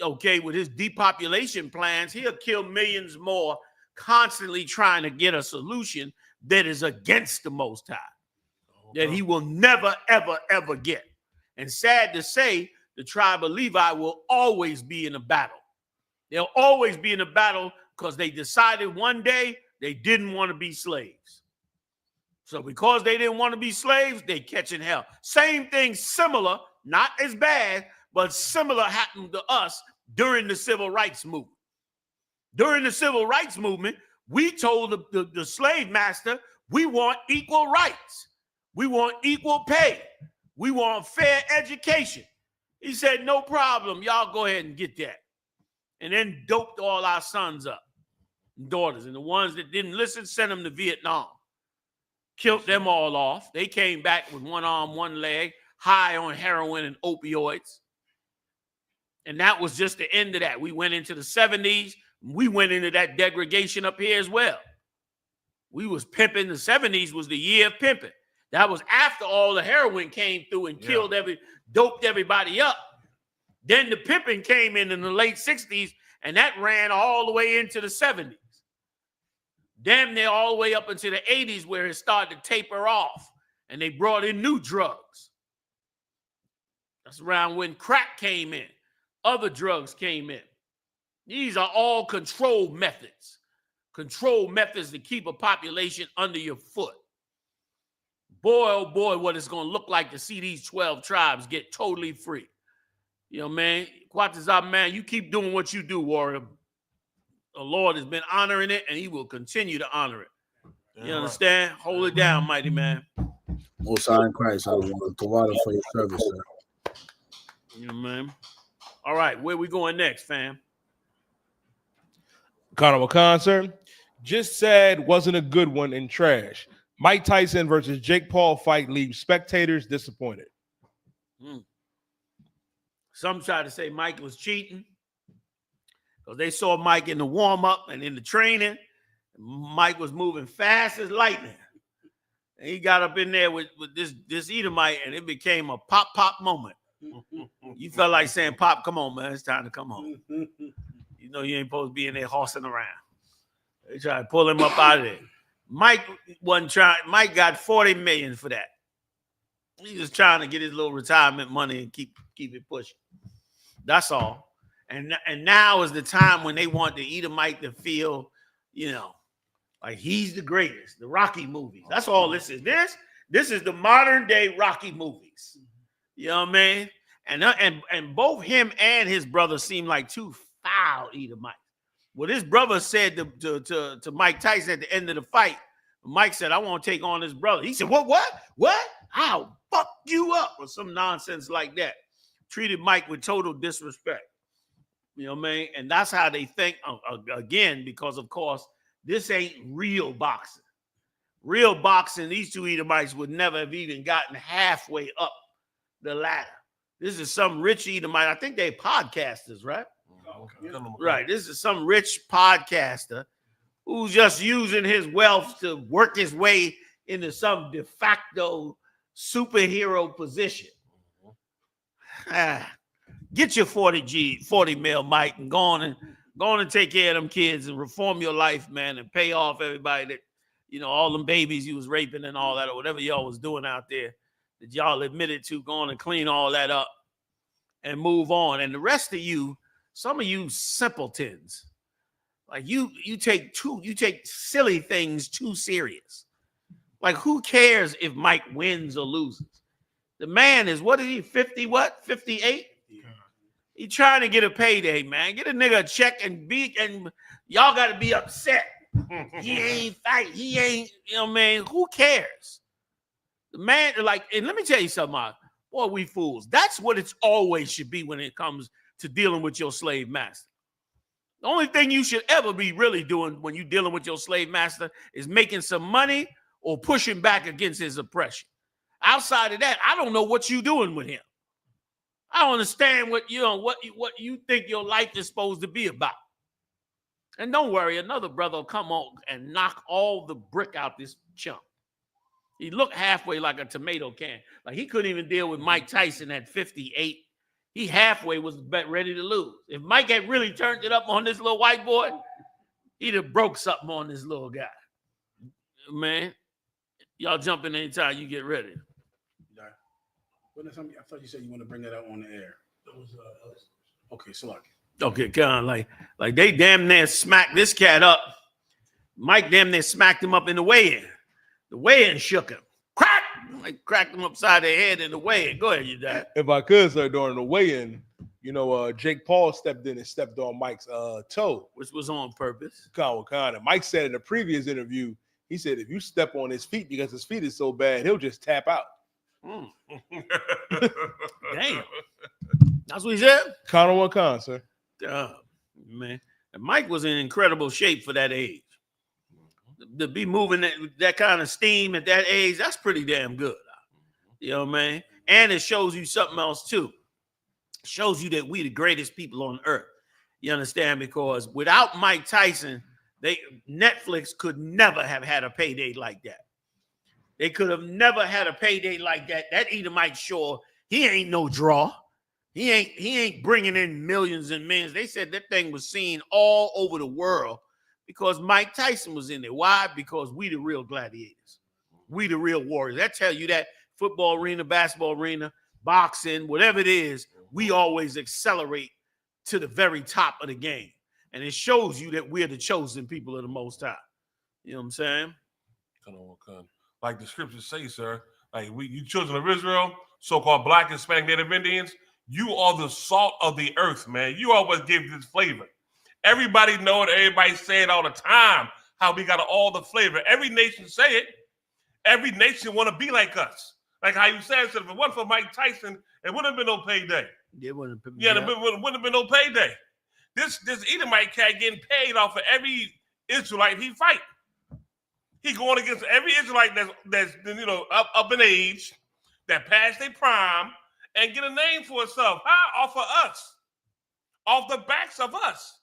okay, with his depopulation plans, he'll kill millions more, constantly trying to get a solution that is against the Most High. that he will never, ever, ever get. And sad to say, the tribe of Levi will always be in a battle. They'll always be in a battle because they decided one day they didn't want to be slaves. So because they didn't want to be slaves, they catching hell. Same thing, similar, not as bad, but similar happened to us during the civil rights movement. During the civil rights movement, we told the slave master, we want equal rights. We want equal pay. We want fair education. He said, no problem. Y'all go ahead and get that. And then doped all our sons up, and daughters. And the ones that didn't listen, sent them to Vietnam. Killed them all off. They came back with one arm, one leg, high on heroin and opioids. And that was just the end of that. We went into the 70s. We went into that degradation up here as well. We was pimping. The 70s was the year of pimping. That was after all the heroin came through and doped everybody up. Then the pimping came in the late 60s, and that ran all the way into the 70s. Damn near all the way up into the 80s where it started to taper off, and they brought in new drugs. That's around when crack came in. Other drugs came in. These are all control methods. Control methods to keep a population under your foot. Boy, oh boy, what it's going to look like to see these 12 tribes get totally free. You know, man, Quatazab, man, you keep doing what you do, warrior. The Lord has been honoring it, and he will continue to honor it. You understand? Hold it down, mighty man. Most High in Christ, I want to water for your service, sir. You know, man. All right, where we going next, fam? Carnival concert. Just said wasn't a good one and trash. Mike Tyson versus Jake Paul fight leaves spectators disappointed. Some try to say Mike was cheating because they saw Mike in the warm-up and in the training. Mike was moving fast as lightning. And he got up in there with this Edomite, and it became a pop moment. You felt like saying, Pop, come on, man. It's time to come home. You know you ain't supposed to be in there horsing around. They tried to pull him up out of there. Mike wasn't trying. Mike got $40 million for that. He was trying to get his little retirement money and keep it pushing. That's all. And now is the time when they want the Edomite to feel, you know, like he's the greatest. The Rocky movies. That's all this is. This is the modern day Rocky movies. You know what I mean? And both him and his brother seem like two foul Edomites. Well, his brother said to Mike Tyson at the end of the fight, Mike said, I want to take on his brother. He said, what? I'll fuck you up, or some nonsense like that. Treated Mike with total disrespect. You know what I mean? And that's how they think, again, because, of course, this ain't real boxing. Real boxing, these two Edomites would never have even gotten halfway up the ladder. This is some rich Edomite. I think they podcasters, right? Right. This is some rich podcaster who's just using his wealth to work his way into some de facto superhero position. Get your 40 mil, Mike, and go on and take care of them kids and reform your life, man, and pay off everybody that, you know, all them babies you was raping and all that, or whatever y'all was doing out there that y'all admitted to. Go on and clean all that up and move on. And the rest of you, some of you simpletons, like you take silly things too serious. Like, who cares if Mike wins or loses? The man is, what is he, 50 what? 58? He trying to get a payday, man. Get a nigga a check and y'all got to be upset. He ain't fight. He ain't, you know, man, who cares? The man, like, and let me tell you something, boy, we fools. That's what it's always should be when it comes to dealing with your slave master. The only thing you should ever be really doing when you're dealing with your slave master is making some money or pushing back against his oppression. Outside of that, I don't know what you're doing with him. I don't understand what you think your life is supposed to be about. And don't worry, another brother will come on and knock all the brick out this chunk. He looked halfway like a tomato can. Like, he couldn't even deal with Mike Tyson at 58. He halfway was ready to lose. If Mike had really turned it up on this little white boy, he'd have broke something on this little guy. Man, Y'all jump in anytime you get ready. I thought you said you want to bring that out on the air. Okay, so Okay, kind of like they damn near smacked this cat up. Mike damn near smacked him up in the weigh-in. The weigh-in shook him. Crack! Like cracked him upside the head in the weigh-in. Go ahead, you dad. If I could, sir, during the weigh-in, you know, Jake Paul stepped in and stepped on Mike's toe. Which was on purpose. Kind of. Mike said in a previous interview, he said if you step on his feet because his feet is so bad, he'll just tap out. Damn. That's what he said? Con, sir. Man. And Mike was in incredible shape for that age. To be moving that kind of steam at that age, that's pretty damn good. You know what I mean? And it shows you something else too. It shows you that we the greatest people on earth. You understand? Because without Mike Tyson, Netflix could never have had a payday like that. They could have never had a payday like that. That Edomite Shaw, he ain't no draw. He ain't bringing in millions and millions. They said that thing was seen all over the world because Mike Tyson was in there. Why? Because we the real gladiators. We the real warriors. That tell you that football arena, basketball arena, boxing, whatever it is, we always accelerate to the very top of the game. And it shows you that we're the chosen people of the Most High. You know what I'm saying? Come. Like the scriptures say, sir, like you children of Israel, so-called Black, Hispanic, Native Indians, you are the salt of the earth, man. You always give this flavor. Everybody know it. Everybody say it all the time, how we got all the flavor. Every nation say it. Every nation want to be like us. Like how you said, if it wasn't for Mike Tyson, it wouldn't have been no payday. It wouldn't have been, wouldn't have been no payday. This Edomite cat getting paid off of every Israelite he fight. He going against every Israelite that's you know up in age, that passed their prime, and get a name for itself. How? Off of us. Off the backs of us.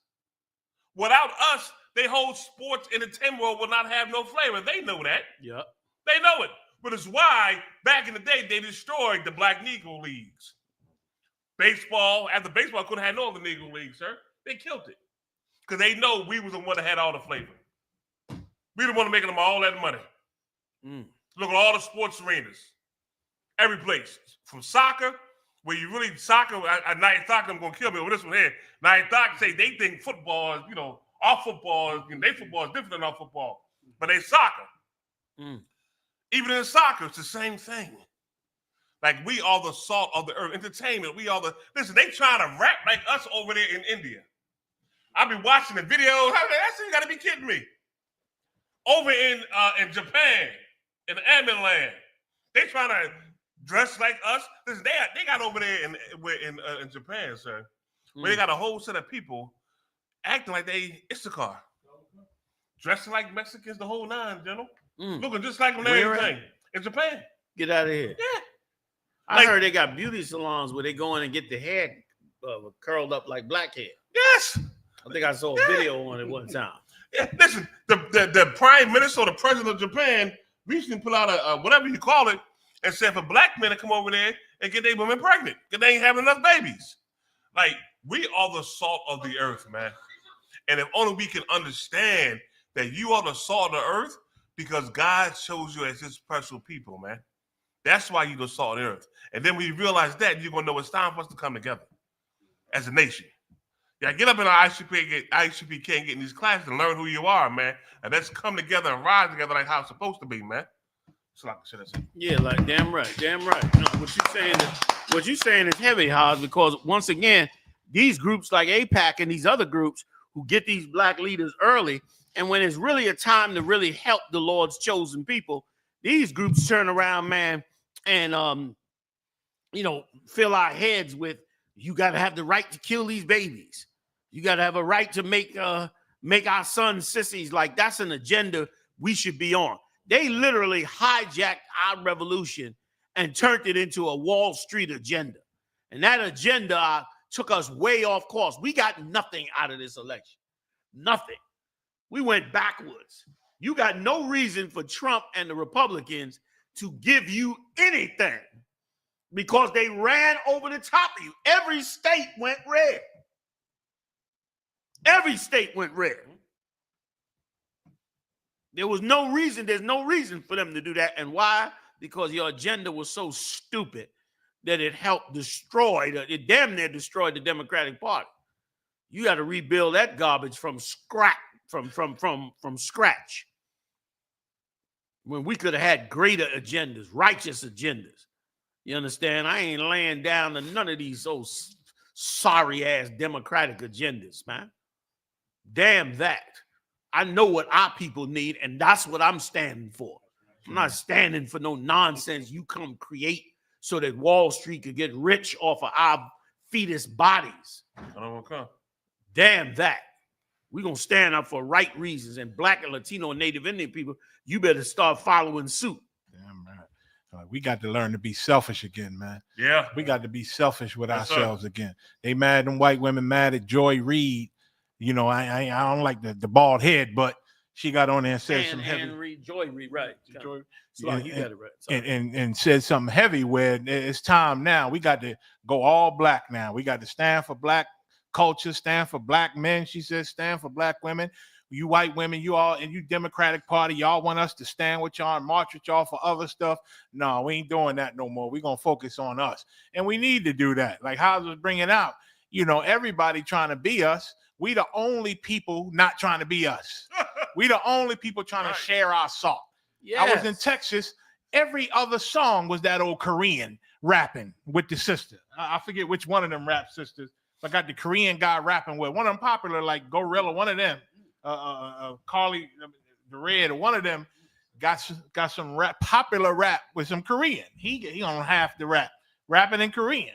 Without us, they whole sports entertainment world will not have no flavor. They know that. Yep. They know it. But it's why back in the day they destroyed the Black Negro Leagues. Baseball, after baseball couldn't have no other Negro League, sir. They killed it. Because they know we was the one that had all the flavor. We the one making them all that money. Look at all the sports arenas. Every place. From soccer, where you really soccer, Night Soccer, I'm going to kill me over this one here. Night Soccer say they think football is, you know, our football, their football is different than our football. But they soccer. Even in soccer, it's the same thing. Like we are the salt of the earth. Entertainment, we are the, listen, they trying to rap like us over there in India. I've been watching the videos. I said, you got to be kidding me. Over in Japan, in the Amin land, they trying to dress like us. Listen, they got over there in Japan, sir, where they got a whole set of people acting like they I.S.U.K, dressing like Mexicans, the whole nine, general, looking just like them and everything. In Japan. Get out of here. Yeah. I heard they got beauty salons where they go in and get the hair curled up like black hair. Yes. I think I saw a video on it one time. Yeah, listen, the prime minister or the president of Japan recently put out a whatever you call it and said for black men to come over there and get their women pregnant because they ain't having enough babies. Like, we are the salt of the earth, man. And if only we can understand that you are the salt of the earth because God chose you as his special people, man. That's why you're the salt of the earth. And then when you realize that, you're going to know it's time for us to come together as a nation. Yeah, get up in our I.S.U.P.K and get in these classes and learn who you are, man. And let's come together and rise together like how it's supposed to be, man. So like I said, yeah, like damn right. You know, what you saying is heavy, Haas, because once again, these groups like AIPAC and these other groups who get these black leaders early, and when it's really a time to really help the Lord's chosen people, these groups turn around, man, and you know, fill our heads with you got to have the right to kill these babies. You got to have a right to make our sons sissies. Like that's an agenda we should be on. They literally hijacked our revolution and turned it into a Wall Street agenda. And that agenda took us way off course. We got nothing out of this election. Nothing. We went backwards. You got no reason for Trump and the Republicans to give you anything because they ran over the top of you. Every state went red. Every state went red. There was no reason. There's no reason for them to do that. And why? Because your agenda was so stupid that it helped destroy, it damn near destroyed the Democratic Party. You got to rebuild that garbage from scratch, from scratch. When we could have had greater agendas, righteous agendas. You understand? I ain't laying down to none of these old sorry ass Democratic agendas, man. Damn that. I know what our people need, and that's what I'm standing for. I'm not standing for no nonsense you come create so that Wall Street could get rich off of our fetus bodies. I don't want to come. Damn that. We're going to stand up for right reasons. And Black and Latino and Native Indian people, you better start following suit. Damn right. We got to learn to be selfish again, man. Yeah. We got to be selfish with Yes, ourselves sir. again. They mad, them white women mad at Joy Reid. You know, I don't like the bald head, but she got on there and said some heavy. Joy Reid, right. Joy, You got it right. and said something heavy where it's time now. We got to go all black now. We got to stand for black culture, stand for black men. She says, stand for black women. You white women, you all, and you Democratic Party, y'all want us to stand with y'all and march with y'all for other stuff. No, we ain't doing that no more. We're going to focus on us. And we need to do that. Like House was bringing out, you know, everybody trying to be us. We the only people not trying to be us. We the only people trying to share our salt. Yes. I was in Texas. Every other song was that old Korean rapping with the sister. I forget which one of them rap sisters. I got the Korean guy rapping with one of them popular, like Gorilla, one of them, Carly the Red, or one of them got some rap, popular rap with some Korean. He on half the rap, rapping in Korean.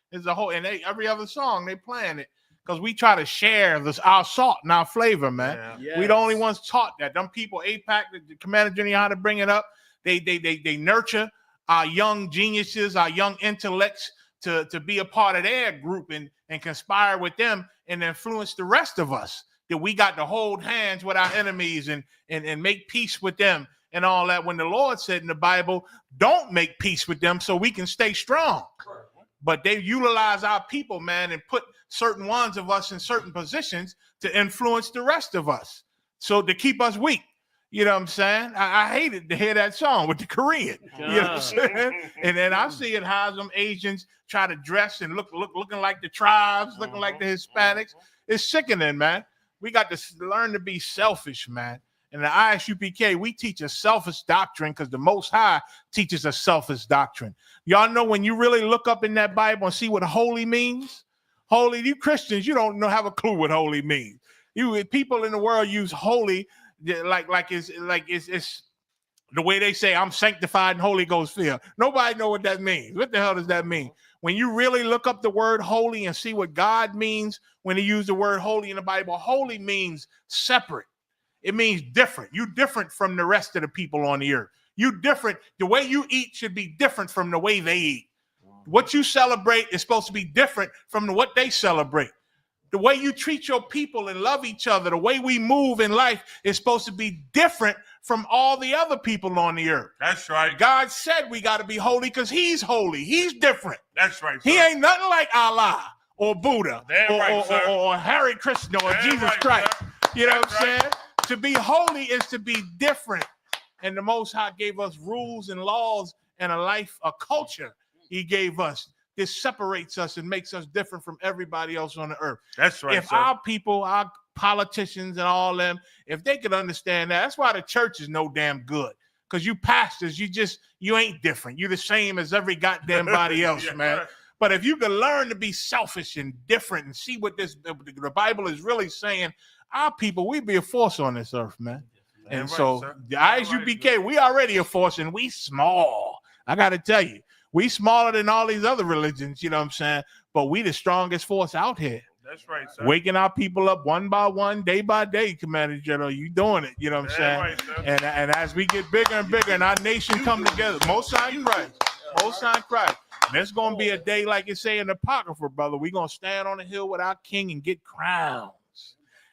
It's a whole, and every other song they playing it because we try to share our salt and our flavor, man. Yeah. Yes. We the only ones taught that. Them people, APAC, the Commander General, how to bring it up. They nurture our young geniuses, our young intellects, to be a part of their group and conspire with them and influence the rest of us, that we got to hold hands with our enemies and make peace with them and all that, when the Lord said in the Bible, don't make peace with them so we can stay strong. But they utilize our people, man, and put certain ones of us in certain positions to influence the rest of us, so to keep us weak. You know what I'm saying? I hated to hear that song with the Korean. You know what I'm saying? And then I see it how some Asians try to dress and looking like the tribes, looking like the Hispanics. It's sickening, man. We got to learn to be selfish, man. In the I.S.U.P.K, we teach a selfish doctrine because the Most High teaches a selfish doctrine. Y'all know when you really look up in that Bible and see what holy means? Holy, you Christians, you don't have a clue what holy means. You people in the world use holy like it's the way they say I'm sanctified and Holy Ghost filled. Nobody know what that means. What the hell does that mean? When you really look up the word holy and see what God means when he used the word holy in the Bible, holy means separate. It means different. You different from the rest of the people on the earth. You different. The way you eat should be different from the way they eat. What you celebrate is supposed to be different from what they celebrate. The way you treat your people and love each other, the way we move in life is supposed to be different from all the other people on the earth. That's right. God said we got to be holy because he's holy. He's different. That's right, sir. He ain't nothing like Allah or Buddha or Hare Krishna or Jesus Christ. Sir. You know what I'm saying? To be holy is to be different. And the Most High gave us rules and laws and a culture he gave us. This separates us and makes us different from everybody else on the earth. That's right, If sir. our people, our politicians and all them, if they could understand that, that's why the church is no damn good. Because you pastors, you ain't different. You're the same as every goddamn body else, Yeah, man. right. But if you can learn to be selfish and different and see what the Bible is really saying, our people, we be a force on this earth, man. And right, so sir. the I.S.U.P.K, we already a force and we small. I got to tell you, we smaller than all these other religions, you know what I'm saying? But we the strongest force out here. That's right, sir. Waking our people up one by one, day by day, Commander General. You doing it, you know what I'm saying? Right, sir. And as we get bigger and bigger and our nation come together, Most High Christ, Most High Christ. There's going to be a day like it say in the Apocrypha, brother. We're going to stand on the hill with our king and get crowns.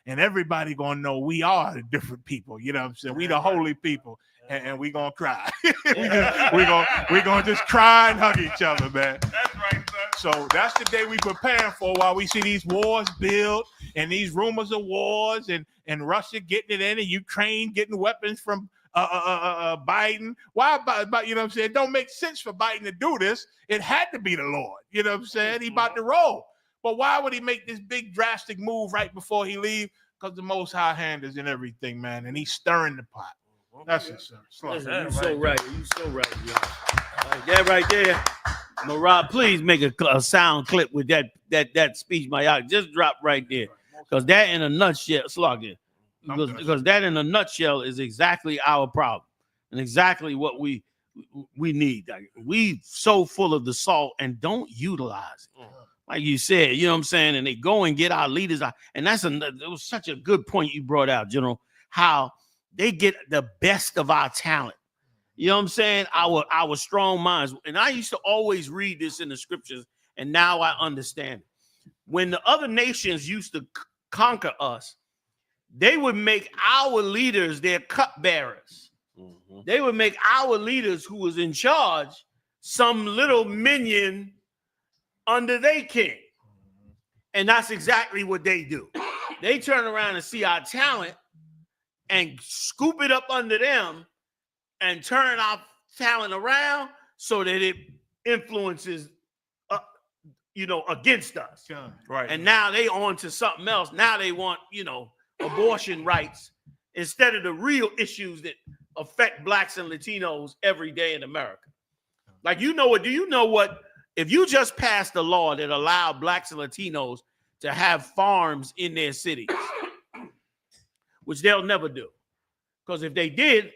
And everybody going to know we are the different people. You know what I'm saying? We the holy people. And we going to cry. We're going to just cry and hug each other, man. That's right, sir. So that's the day we preparing for while we see these wars build and these rumors of wars and Russia getting it in and Ukraine getting weapons from Biden. Why, you know what I'm saying? It don't make sense for Biden to do this. It had to be the Lord. You know what I'm saying? He about to roll. But why would he make this big drastic move right before he leave? Because the Most High hand is in everything, man, and he's stirring the pot. That's it, sir. Listen, you so right. You so right, yo. Like that right there. Marab, please make a sound clip with that speech, Mayach. Just drop right there. Because that in a nutshell, because that in a nutshell is exactly our problem and exactly what we need. Like, we so full of the salt and don't utilize it. Like you said, you know what I'm saying? And they go and get our leaders out. And it was such a good point you brought out, General, how they get the best of our talent. You know what I'm saying? Our strong minds. And I used to always read this in the scriptures, and now I understand it. When the other nations used to conquer us, they would make our leaders their cupbearers. They would make our leaders who was in charge some little minion under their king. And that's exactly what they do. They turn around and see our talent and scoop it up under them and turn our talent around so that it influences, against us. Right. And now they on to something else. Now they want, abortion rights instead of the real issues that affect blacks and Latinos every day in America. Like, do you know what? If you just passed a law that allowed blacks and Latinos to have farms in their cities, which they'll never do, because if they did,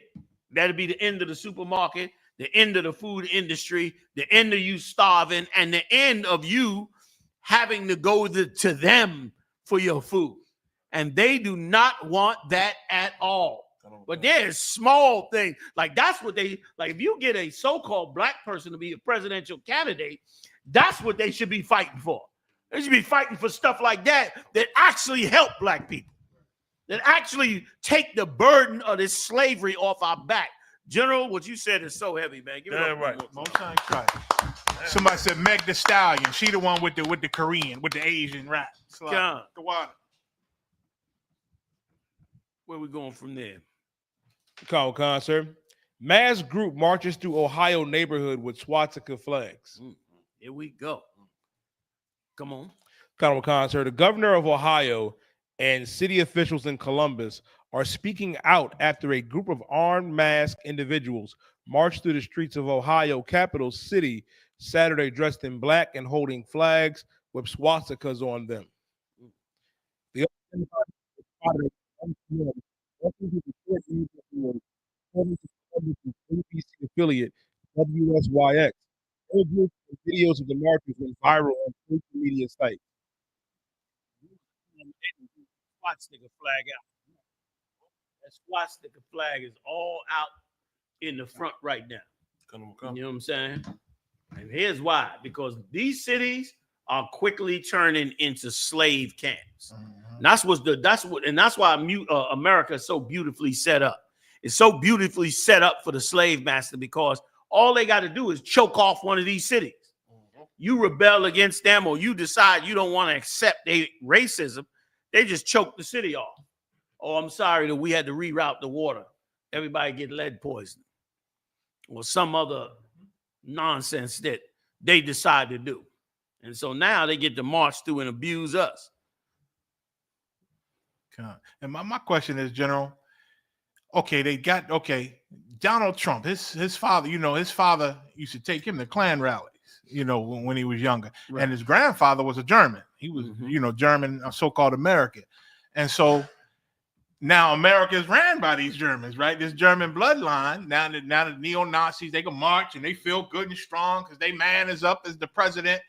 that'd be the end of the supermarket, the end of the food industry, the end of you starving, and the end of you having to go to them for your food. And they do not want that at all. But there's small things. Like, that's what if you get a so-called black person to be a presidential candidate, that's what they should be fighting for. They should be fighting for stuff like that actually help black people, that actually take the burden of this slavery off our back. General, what you said is so heavy, man. Give it up. Right. Most times, right. Somebody said Meg the Stallion. She the one with the Korean, with the Asian rap. John, the water. Where we going from there? Call concert. Mass group marches through Ohio neighborhood with swastika flags. Here we go. Come on. Call concert. The governor of Ohio and city officials in Columbus are speaking out after a group of armed masked individuals marched through the streets of Ohio capital city Saturday dressed in black and holding flags with swastikas on them. The ABC affiliate WSYX. Images and videos of the marches went viral on social media sites. Swastika flag out. That swastika flag is all out in the front right now. You know what I'm saying? And here's why: because these cities are quickly turning into slave camps. And that's why America is so beautifully set up. It's so beautifully set up for the slave master, because all they got to do is choke off one of these cities. You rebel against them, or you decide you don't want to accept their racism, they just choke the city off. Oh, I'm sorry that we had to reroute the water. Everybody get lead poisoning or some other nonsense that they decide to do. And so now they get to march through and abuse us. And my question is, General, Donald Trump, his father, his father used to take him to Klan rallies, when he was younger. Right. And his grandfather was a German. He was, German, so-called American. And so now America is ran by these Germans, right? This German bloodline. Now the neo-Nazis, they can march and they feel good and strong because they man is up as the president.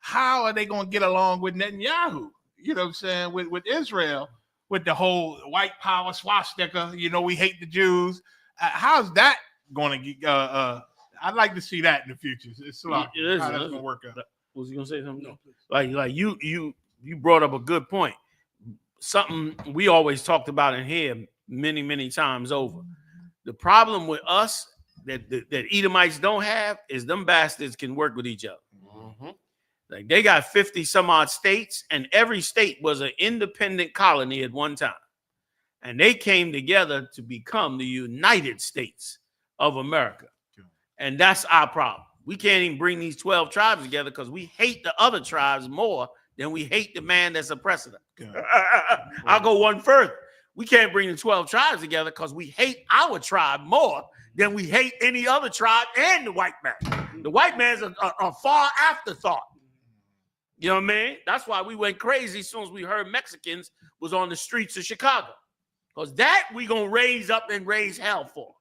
How are they going to get along with Netanyahu? You know what I'm saying? With Israel, with the whole white power swastika, we hate the Jews. How's that going to get? I'd like to see that in the future. It's how that's going to work out. Was you going to say something? No. Like you brought up a good point. Something we always talked about in here many, many times over. The problem with us that Edomites don't have is them bastards can work with each other. Like they got 50 some odd states, and every state was an independent colony at one time. And they came together to become the United States of America. And that's our problem. We can't even bring these 12 tribes together because we hate the other tribes more than we hate the man that's oppressing them. I'll go one further. We can't bring the 12 tribes together because we hate our tribe more than we hate any other tribe and the white man. The white man's a far afterthought. You know what I mean? That's why we went crazy as soon as we heard Mexicans was on the streets of Chicago. Because that we going to raise up and raise hell for.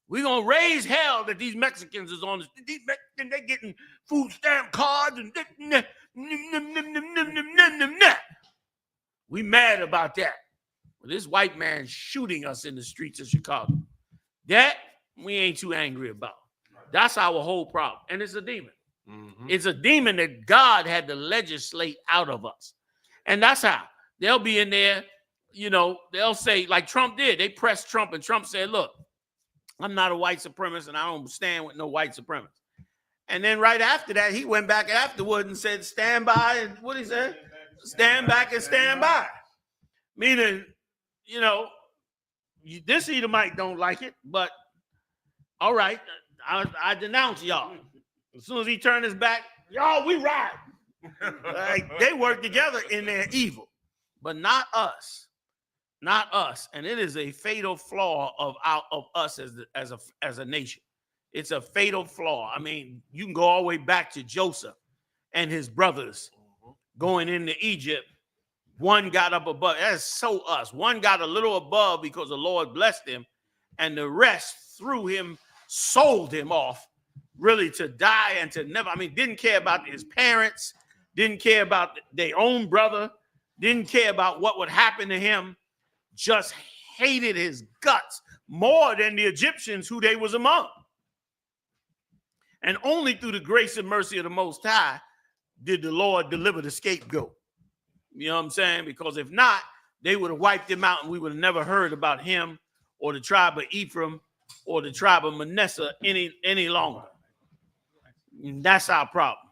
We're going to raise hell that these Mexicans is on the street. These Mexicans, they getting food stamp cards and we mad about that. Well, this white man shooting us in the streets of Chicago. That we ain't too angry about. That's our whole problem. And it's a demon. It's a demon that God had to legislate out of us. And that's how. They'll be in there, you know, they'll say, like Trump did. They pressed Trump, and Trump said, look, I'm not a white supremacist, and I don't stand with no white supremacists. And then right after that, he went back afterward and said, stand by, and what he said? Stand back and stand by. Meaning, you know, this Edomite don't like it, but all right, I denounce y'all. As soon as he turned his back, y'all, we ride. Like, they work together in their evil, but not us. Not us. And it is a fatal flaw of us as a nation. It's a fatal flaw. I mean, you can go all the way back to Joseph and his brothers going into Egypt. One got up above. That's so us. One got a little above because the Lord blessed him, and the rest threw him, sold him off, really to die and to never. I mean, didn't care about his parents, didn't care about their own brother, didn't care about what would happen to him, just hated his guts more than the Egyptians who they was among. And only through the grace and mercy of the Most High did the Lord deliver the scapegoat. You know what I'm saying? Because if not, they would have wiped him out and we would have never heard about him or the tribe of Ephraim or the tribe of Manasseh any longer. And that's our problem.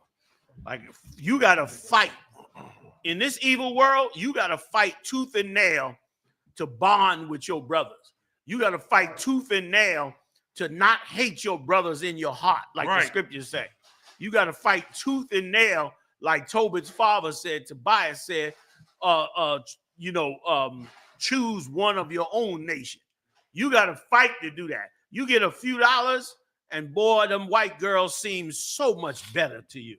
Like, you got to fight. In this evil world, you got to fight tooth and nail to bond with your brothers. You got to fight tooth and nail to not hate your brothers in your heart, like the scriptures say. You got to fight tooth and nail, like Tobit's father said, Tobias said, choose one of your own nation. You got to fight to do that. You get a few dollars, and boy, them white girls seem so much better to you.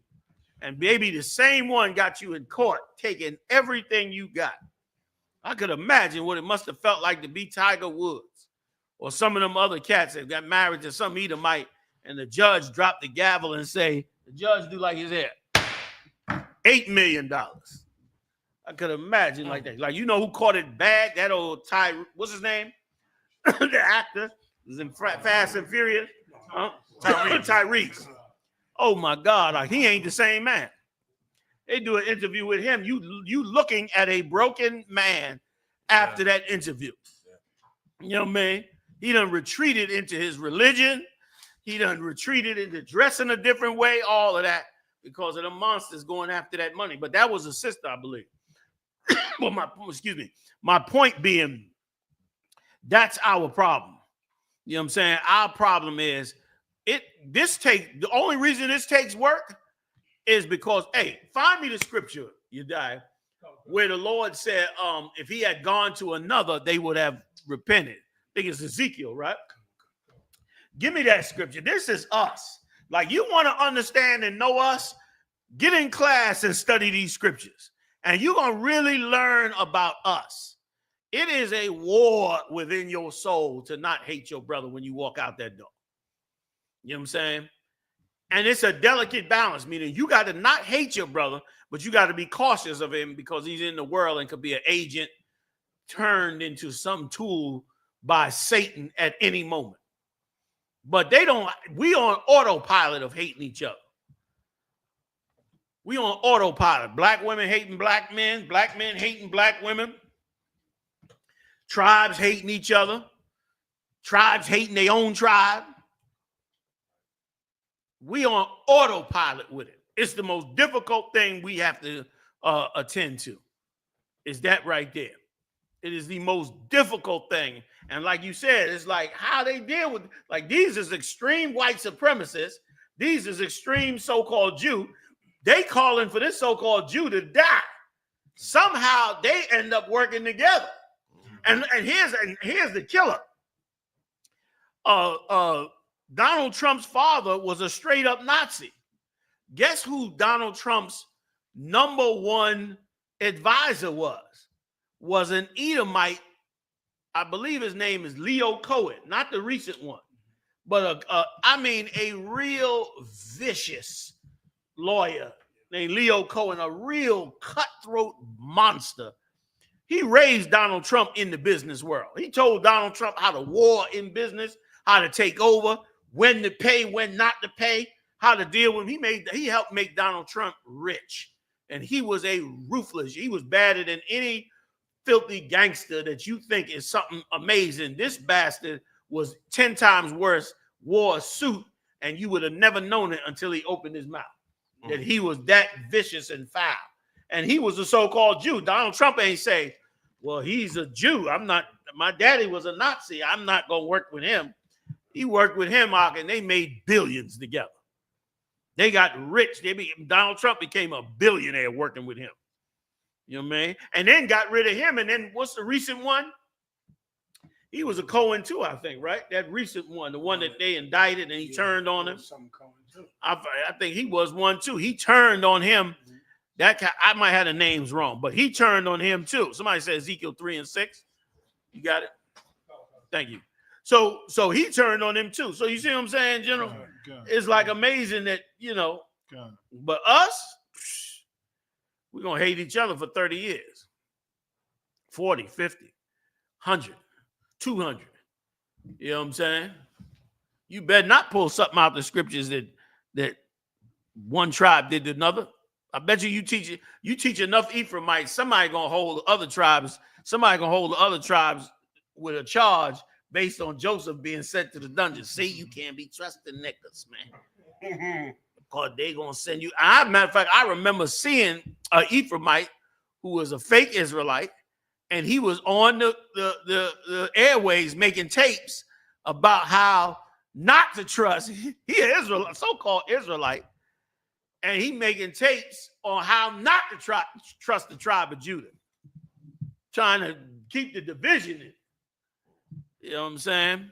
And maybe the same one got you in court, taking everything you got. I could imagine what it must have felt like to be Tiger Woods or some of them other cats that got married to some Edomite, and the judge dropped the gavel and say, the judge do like his hair, $8 million. I could imagine like that. Like, you know who caught it bad? That old what's his name? The actor was in Fast and Furious. Tyrese. Oh my God, like, he ain't the same man. They do an interview with him. You looking at a broken man after that interview. You know what I mean? He done retreated into his religion. He done retreated into dressing a different way, all of that, because of the monsters going after that money. But that was a sister, I believe. Well, my point being, that's our problem. You know what I'm saying? Our problem is the only reason this takes work is because, hey, find me the scripture, you die, where the Lord said, if he had gone to another, they would have repented. I think it's Ezekiel, right? Give me that scripture. This is us. Like, you want to understand and know us, get in class and study these scriptures, and you're going to really learn about us. It is a war within your soul to not hate your brother when you walk out that door. You know what I'm saying? And it's a delicate balance, meaning you got to not hate your brother, but you got to be cautious of him because he's in the world and could be an agent turned into some tool by Satan at any moment. But we on autopilot of hating each other. We on autopilot. Black women hating black men hating black women. Tribes hating each other. Tribes hating their own tribe. We on autopilot with it. It's the most difficult thing we have to attend to. Is that right there? It is the most difficult thing. And like you said, it's like how they deal with, like, these is extreme white supremacists. These is extreme so-called Jew. They calling for this so-called Jew to die. Somehow they end up working together. And here's the killer. Donald Trump's father was a straight up Nazi. Guess who Donald Trump's #1 advisor was? Was an Edomite. I believe his name is Leo Cohen, not the recent one, but I mean a real vicious lawyer named Leo Cohen, a real cutthroat monster. He raised Donald Trump in the business world. He told Donald Trump how to war in business, how to take over, when to pay, when not to pay, how to deal with him. He helped make Donald Trump rich. And he was a ruthless. He was badder than any filthy gangster that you think is something amazing. This bastard was 10 times worse, wore a suit, and you would have never known it until he opened his mouth. That he was that vicious and foul. And he was a so-called Jew. Donald Trump ain't say, well, he's a Jew. I'm not, my daddy was a Nazi. I'm not going to work with him. He worked with him, and they made billions together. They got rich. Donald Trump became a billionaire working with him. You know what I mean? And then got rid of him. And then what's the recent one? He was a Cohen too, I think, right? That recent one, the one that they indicted and he turned on him. I think he was one too. He turned on him. That I might have the names wrong, but he turned on him too. Somebody said Ezekiel 3:6. You got it? Thank you. So he turned on him too. So you see what I'm saying, General? It's like amazing that, you know, but us, we're going to hate each other for 30 years, 40, 50, 100, 200. You know what I'm saying? You better not pull something out of the scriptures that one tribe did to another. I bet you teach enough Ephraimites, somebody going to hold the other tribes, with a charge based on Joseph being sent to the dungeon. See, you can't be trusting niggas, man. Because they going to send you. Matter of fact, I remember seeing an Ephraimite who was a fake Israelite, and he was on the airways making tapes about how not to trust. He an Israelite, so-called Israelite, and he making tapes on how not to trust the tribe of Judah, trying to keep the division in. You know what I'm saying?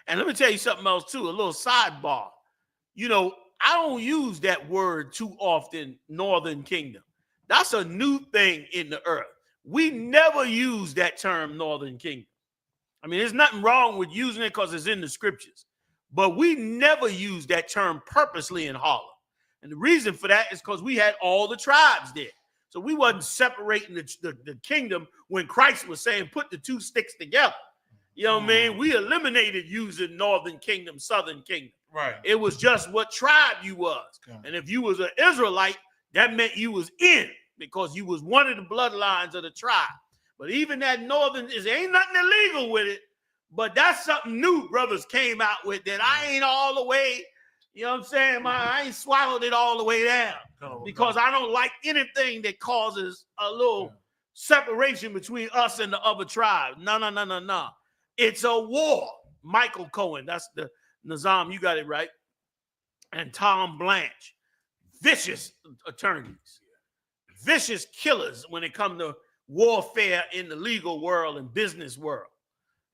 And let me tell you something else too, a little sidebar. You know, I don't use that word too often, Northern Kingdom. That's a new thing in the earth. We never use that term, Northern Kingdom. I mean, there's nothing wrong with using it because it's in the scriptures. But we never use that term purposely in Harlem. And the reason for that is because we had all the tribes there. So we wasn't separating the kingdom when Christ was saying, put the two sticks together. You know what I mean? We eliminated using Northern Kingdom, Southern Kingdom. Right. It was just what tribe you was. And if you was an Israelite, that meant you was in because you was one of the bloodlines of the tribe. But even that Northern, there ain't nothing illegal with it. But that's something new brothers came out with that I ain't all the way, you know what I'm saying? I ain't swallowed it all the way down because I don't like anything that causes a little separation between us and the other tribe. No. It's a war. Michael Cohen, that's the Nizam, you got it right. And Tom Blanche, vicious attorneys, vicious killers when it comes to warfare in the legal world and business world.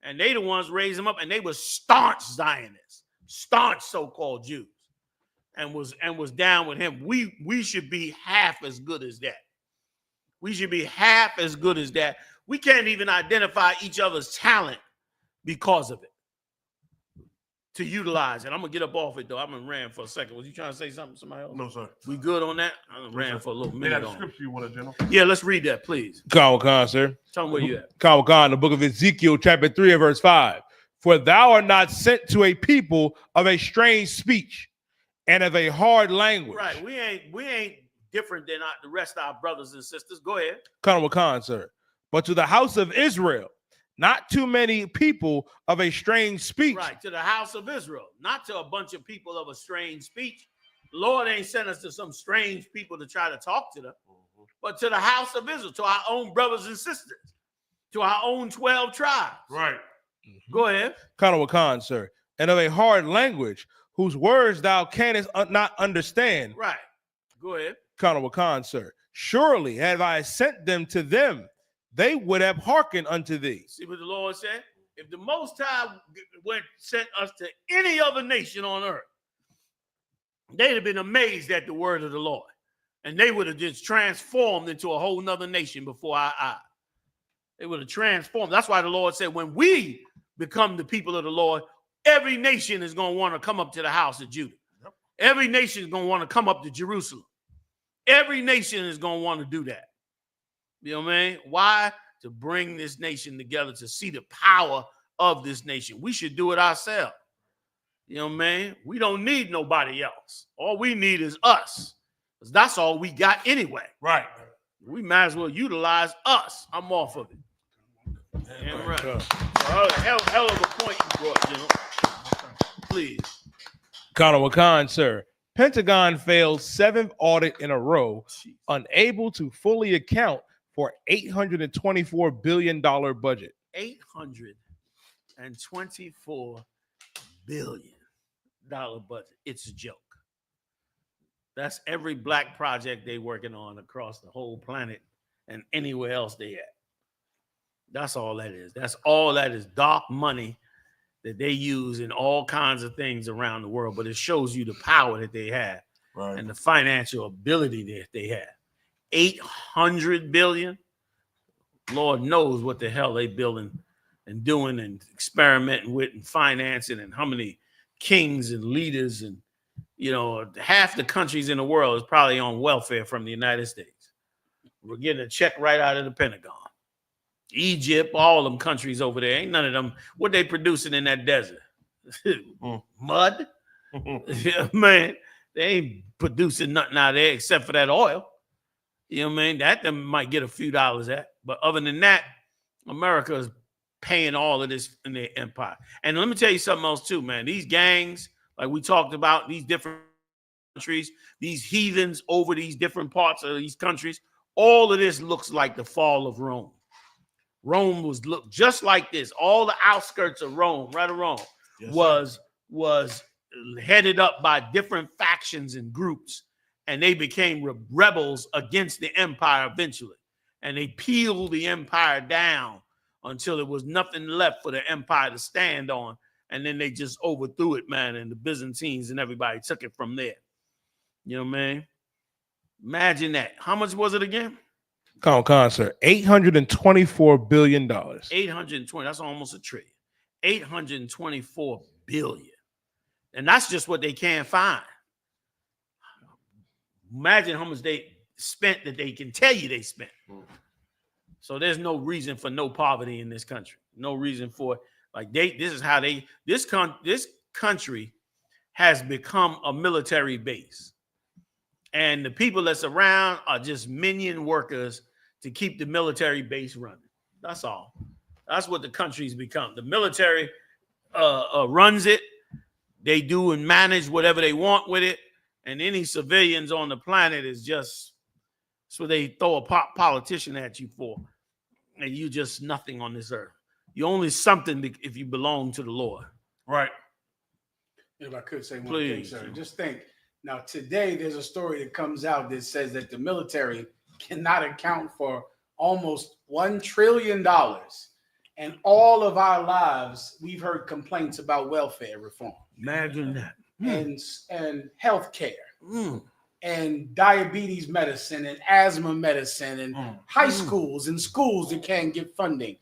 And they the ones raised him up, and they were staunch Zionists, staunch so-called Jews, and was down with him. We should be half as good as that. We should be half as good as that. We can't even identify each other's talent because of it. To utilize it. I'm gonna get up off it though. I'm gonna ran for a second. Was you trying to say something? Somebody else? No, sir. We good on that? I ran for a little minute. They got a scripture you want to, General? Yeah, let's read that, please. Khan, sir. Tell me where you at. Khan, the book of Ezekiel, chapter 3 and verse 5. For thou art not sent to a people of a strange speech and of a hard language. Right. We ain't different than the rest of our brothers and sisters. Go ahead. Khan, sir. But to the house of Israel, not too many people of a strange speech. Right, to the house of Israel, not to a bunch of people of a strange speech. The Lord ain't sent us to some strange people to try to talk to them, but to the house of Israel, to our own brothers and sisters, to our own 12 tribes. Right. Go ahead. Colonel Khan, sir. And of a hard language, whose words thou canst not understand. Right. Go ahead. Colonel Khan, sir. Surely have I sent them to them, they would have hearkened unto thee. See what the Lord said? If the Most High sent us to any other nation on earth, they'd have been amazed at the word of the Lord. And they would have just transformed into a whole nother nation before our eyes. They would have transformed. That's why the Lord said, when we become the people of the Lord, every nation is going to want to come up to the house of Judah. Yep. Every nation is going to want to come up to Jerusalem. Every nation is going to want to do that. You know what I mean? Why? To bring this nation together, to see the power of this nation. We should do it ourselves. You know what I mean? We don't need nobody else. All we need is us. Because that's all we got anyway. Right. We might as well utilize us. I'm off of it. Damn right. Hell of a point you brought, General. Please. Colonel Khan, sir. Pentagon failed 7th audit in a row, unable to fully account for $824 billion budget. $824 billion budget. It's a joke. That's every black project they working on across the whole planet and anywhere else they at. That's all that is. That's all that is, dark money that they use in all kinds of things around the world. But it shows you the power that they have, right, and the financial ability that they have. 800 billion. Lord knows what the hell they building and doing and experimenting with and financing, and how many kings and leaders, and you know, half the countries in the world is probably on welfare from the United States. We're getting a check right out of the Pentagon. Egypt, all them countries over there, ain't none of them. What they producing in that desert? Mud. Yeah, man, they ain't producing nothing out there except for that oil. You know what I mean? That them might get a few dollars at, but other than that, America is paying all of this in their empire. And let me tell you something else too, man. These gangs, like we talked about, these different countries, these heathens over these different parts of these countries, all of this looks like the fall of Rome. Rome looked just like this. All the outskirts of Rome, right or wrong, yes, was headed up by different factions and groups, and they became rebels against the empire eventually. And they peeled the empire down until there was nothing left for the empire to stand on. And then they just overthrew it, man, and the Byzantines and everybody took it from there. You know what I mean? Imagine that. How much was it again? Khan, sir. $824 billion. 820. That's almost $1 trillion. 824 billion. And that's just what they can't find. Imagine how much they spent that they can tell you they spent. So there's no reason for no poverty in this country. No reason for it. Like this country has become a military base. And the people that's around are just minion workers to keep the military base running. That's all. That's what the country's become. The military runs it. They do and manage whatever they want with it. And any civilians on the planet is just, that's what they throw a politician at you for. And you just nothing on this earth. You're only something if you belong to the Lord. Right. If I could say one Please. thing, sir. Just think. Now, today, there's a story that comes out that says that the military cannot account for almost $1 trillion. And all of our lives, we've heard complaints about welfare reform. Imagine that. And health care. And diabetes medicine and asthma medicine and high schools and schools that can't get funding.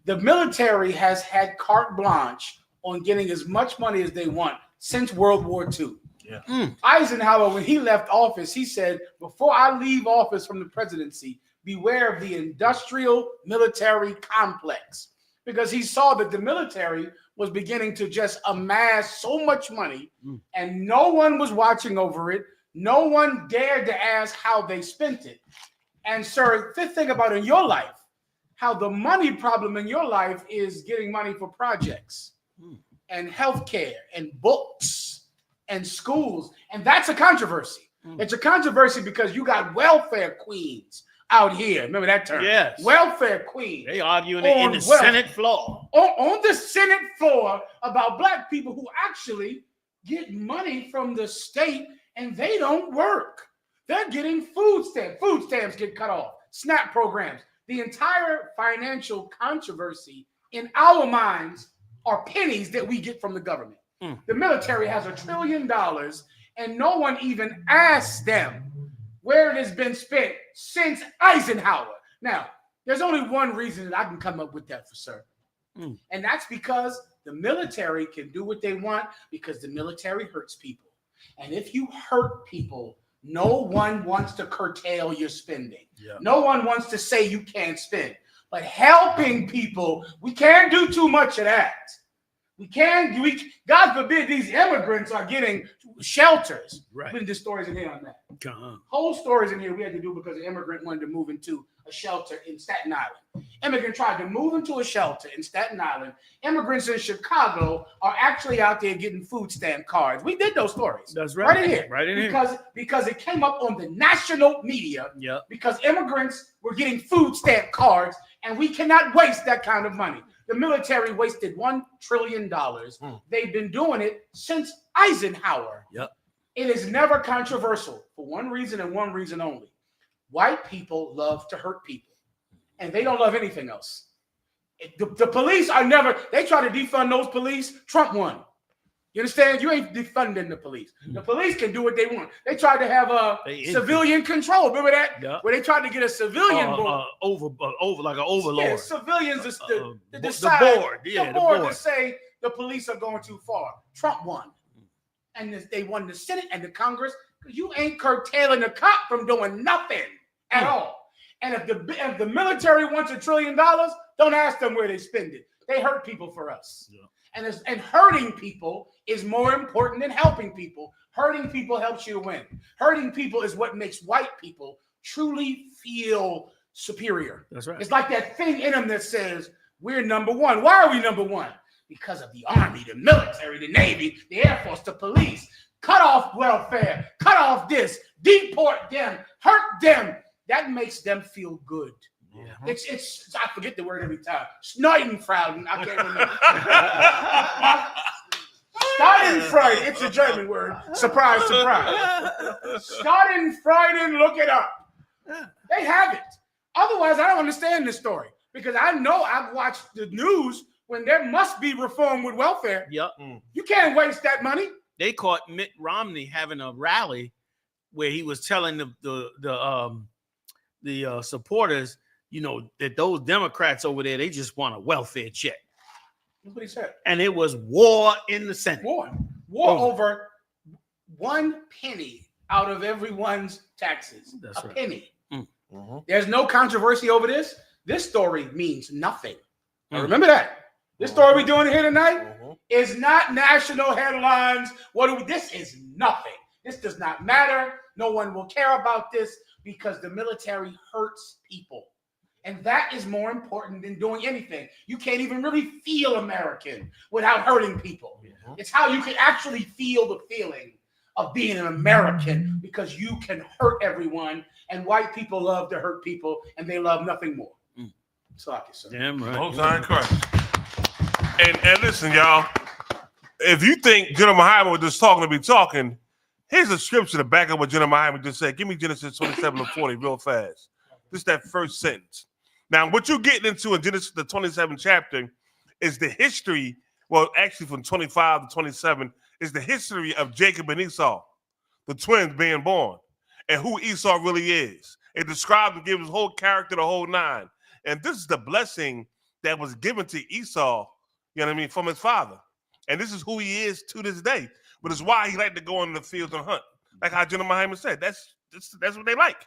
The military has had carte blanche on getting as much money as they want since World War II. Yeah. Eisenhower, when he left office, he said, before I leave office from the presidency, beware of the industrial military complex, because he saw that the military was beginning to just amass so much money and no one was watching over it. No one dared to ask how they spent it. And sir, think about in your life, how the money problem in your life is getting money for projects and healthcare and books and schools. And that's a controversy. It's a controversy because you got welfare queens out here. Remember that term? Yes. Welfare queen. They arguing in the Senate floor. On the Senate floor about black people who actually get money from the state and they don't work. They're getting food stamps. Food stamps get cut off. SNAP programs. The entire financial controversy in our minds are pennies that we get from the government. The military has $1 trillion and no one even asked them where it has been spent since Eisenhower. Now, there's only one reason that I can come up with that for certain. And that's because the military can do what they want because the military hurts people. And if you hurt people, no one wants to curtail your spending. No one wants to say you can't spend. But helping people, we can't do too much of that. God forbid these immigrants are getting shelters. Right. We did stories in here on that. Whole stories in here we had to do because an immigrant wanted to move into a shelter in Staten Island. Immigrant tried to move into a shelter in Staten Island. Immigrants in Chicago are actually out there getting food stamp cards. We did those stories. That's right. Right in here. Right in here. Because it came up on the national media. Yep. Because immigrants were getting food stamp cards, and we cannot waste that kind of money. The military wasted $1 trillion. They've been doing it since Eisenhower. Yep. It is never controversial for one reason and one reason only. White people love to hurt people, and they don't love anything else. The police are never, they try to defund those police. Trump won. You understand? You ain't defunding the police. The police can do what they want. They tried to have a civilian control. Remember that? Yep. Where they tried to get a civilian over like an overlord. Yeah, civilians to the decide. board. Yeah, the board to say the police are going too far. Trump won. And they won the Senate and the Congress because you ain't curtailing the cop from doing nothing at all. And if the military wants $1 trillion, don't ask them where they spend it. They hurt people for us. Yeah. And hurting people is more important than helping people. Hurting people helps you to win. Hurting people is what makes white people truly feel superior. That's right. It's like that thing in them that says, we're number one. Why are we number one? Because of the Army, the military, the Navy, the Air Force, the police. Cut off welfare. Cut off this. Deport them. Hurt them. That makes them feel good. Yeah. It's I forget the word every time. Schadenfreude. I can't remember. Schadenfreude. It's a German word. Surprise, surprise. Schadenfreude. Look it up. They have it. Otherwise, I don't understand this story because I know I've watched the news when there must be reform with welfare. Yep. You can't waste that money. They caught Mitt Romney having a rally where he was telling the supporters, you know, that those Democrats over there, they just want a welfare check. That's what he said. And it was war in the Senate. War over 1 penny out of everyone's taxes. That's right. Penny. There's no controversy over this. This story means nothing. Now remember that. This story we're doing here tonight is not national headlines. This is nothing. This does not matter. No one will care about this because the military hurts people. And that is more important than doing anything. You can't even really feel American without hurting people. It's how you can actually feel the feeling of being an American because you can hurt everyone. And white people love to hurt people and they love nothing more. Damn right. Most high in Christ. And listen, y'all, if you think General Muhammad was just talking to be talking, here's a scripture to back up what General Muhammad just said. Give me Genesis 27:40 real fast. Just that first sentence. Now, what you're getting into in Genesis, the 27th chapter, is the history, well, actually from 25 to 27, is the history of Jacob and Esau, the twins being born, and who Esau really is. It describes and gives his whole character, the whole nine. And this is the blessing that was given to Esau, you know what I mean, from his father. And this is who he is to this day. But it's why he liked to go into the fields and hunt. Like how General Muhammad said, that's what they like.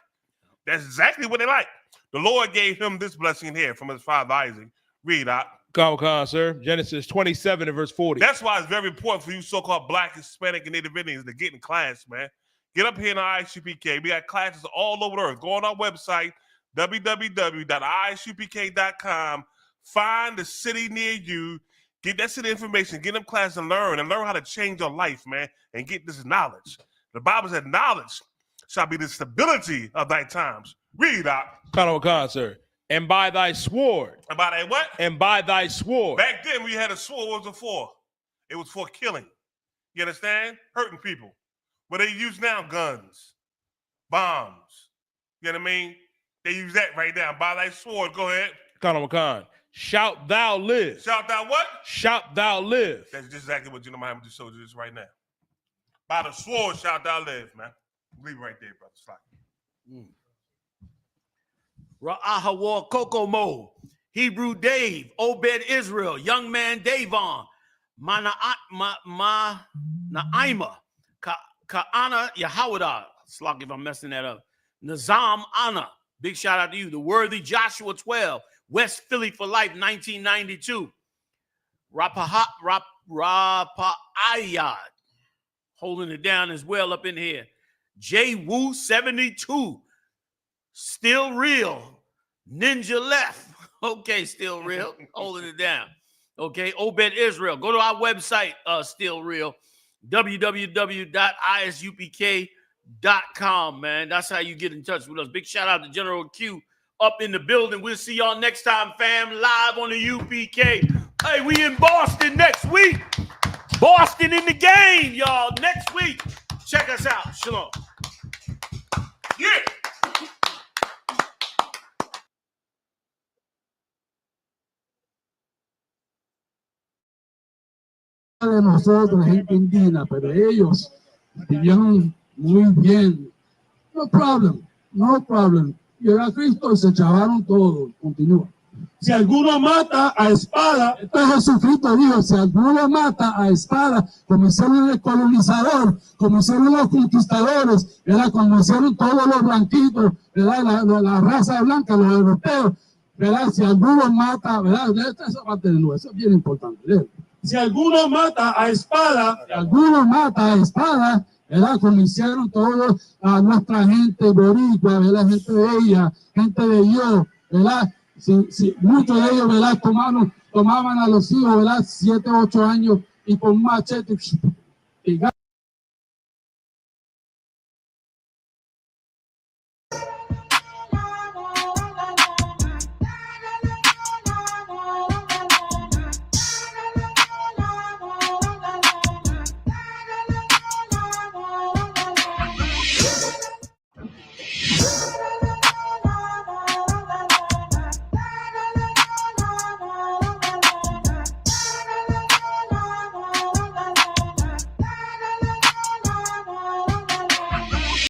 That's exactly what they like. The Lord gave him this blessing here from his father Isaac. Read out. Come, sir. Genesis 27 and verse 40. That's why it's very important for you so-called Black, Hispanic, and Native Indians to get in class, man. Get up here in the I.S.U.P.K. We got classes all over the earth. Go on our website, www.I.S.U.P.K.com. Find the city near you. Get that city information, get them class and learn how to change your life, man, and get this knowledge. The Bible said knowledge shall be the stability of thy times. Read out. Sir. And by thy sword. And by thy what? And by thy sword. Back then, we had a sword. What was it for? It was for killing. You understand? Hurting people. What they use now? Guns, bombs. You know what I mean? They use that right now. By thy sword. Go ahead. Shalt thou live. Shalt thou what? Shalt thou live. That's just exactly what Muhammad just showed you this right now. By the sword shalt thou live, man. Leave it right there, brother. YAHUAH Kokomo, Hebrew Dave, Obed Israel, Young Man Davon, Naima, Ka'ana Yahawadah, Slock if I'm messing that up, Nazam Anna, big shout out to you, The Worthy Joshua 12, West Philly for Life 1992, Rapa'ayad, holding it down as well up in here, J Woo 72, Still Real, Ninja Left. Okay, Still Real, holding it down. Okay, Obed Israel. Go to our website, Still Real, www.I.S.U.P.K.com, man. That's how you get in touch with us. Big shout out to General Q up in the building. We'll see y'all next time, fam, live on the UPK. Hey, we in Boston next week. Boston in the game, y'all, next week. Check us out. Shalom. Yeah. De nosotros, gente indígena, pero ellos vivieron muy bien. No problem, no problem. Llegó a Cristo y se echaron todo. Continúa. Si alguno mata a espada, entonces Jesucristo dijo, si alguno mata a espada, como hicieron el colonizador, como hicieron los conquistadores, ¿verdad? Como hicieron todos los blanquitos, ¿verdad? La raza blanca, los europeos, ¿verdad? Si alguno mata, ¿verdad? Esa parte de nuevo, eso es bien importante, ¿verdad? Si alguno mata a espada, ¿verdad? Como hicieron todos a nuestra gente boricua, ¿verdad? Gente de ella, gente de Dios, ¿verdad? Muchos de ellos, ¿verdad? Tomaban a los hijos, ¿verdad? 7, 8 años y con un machete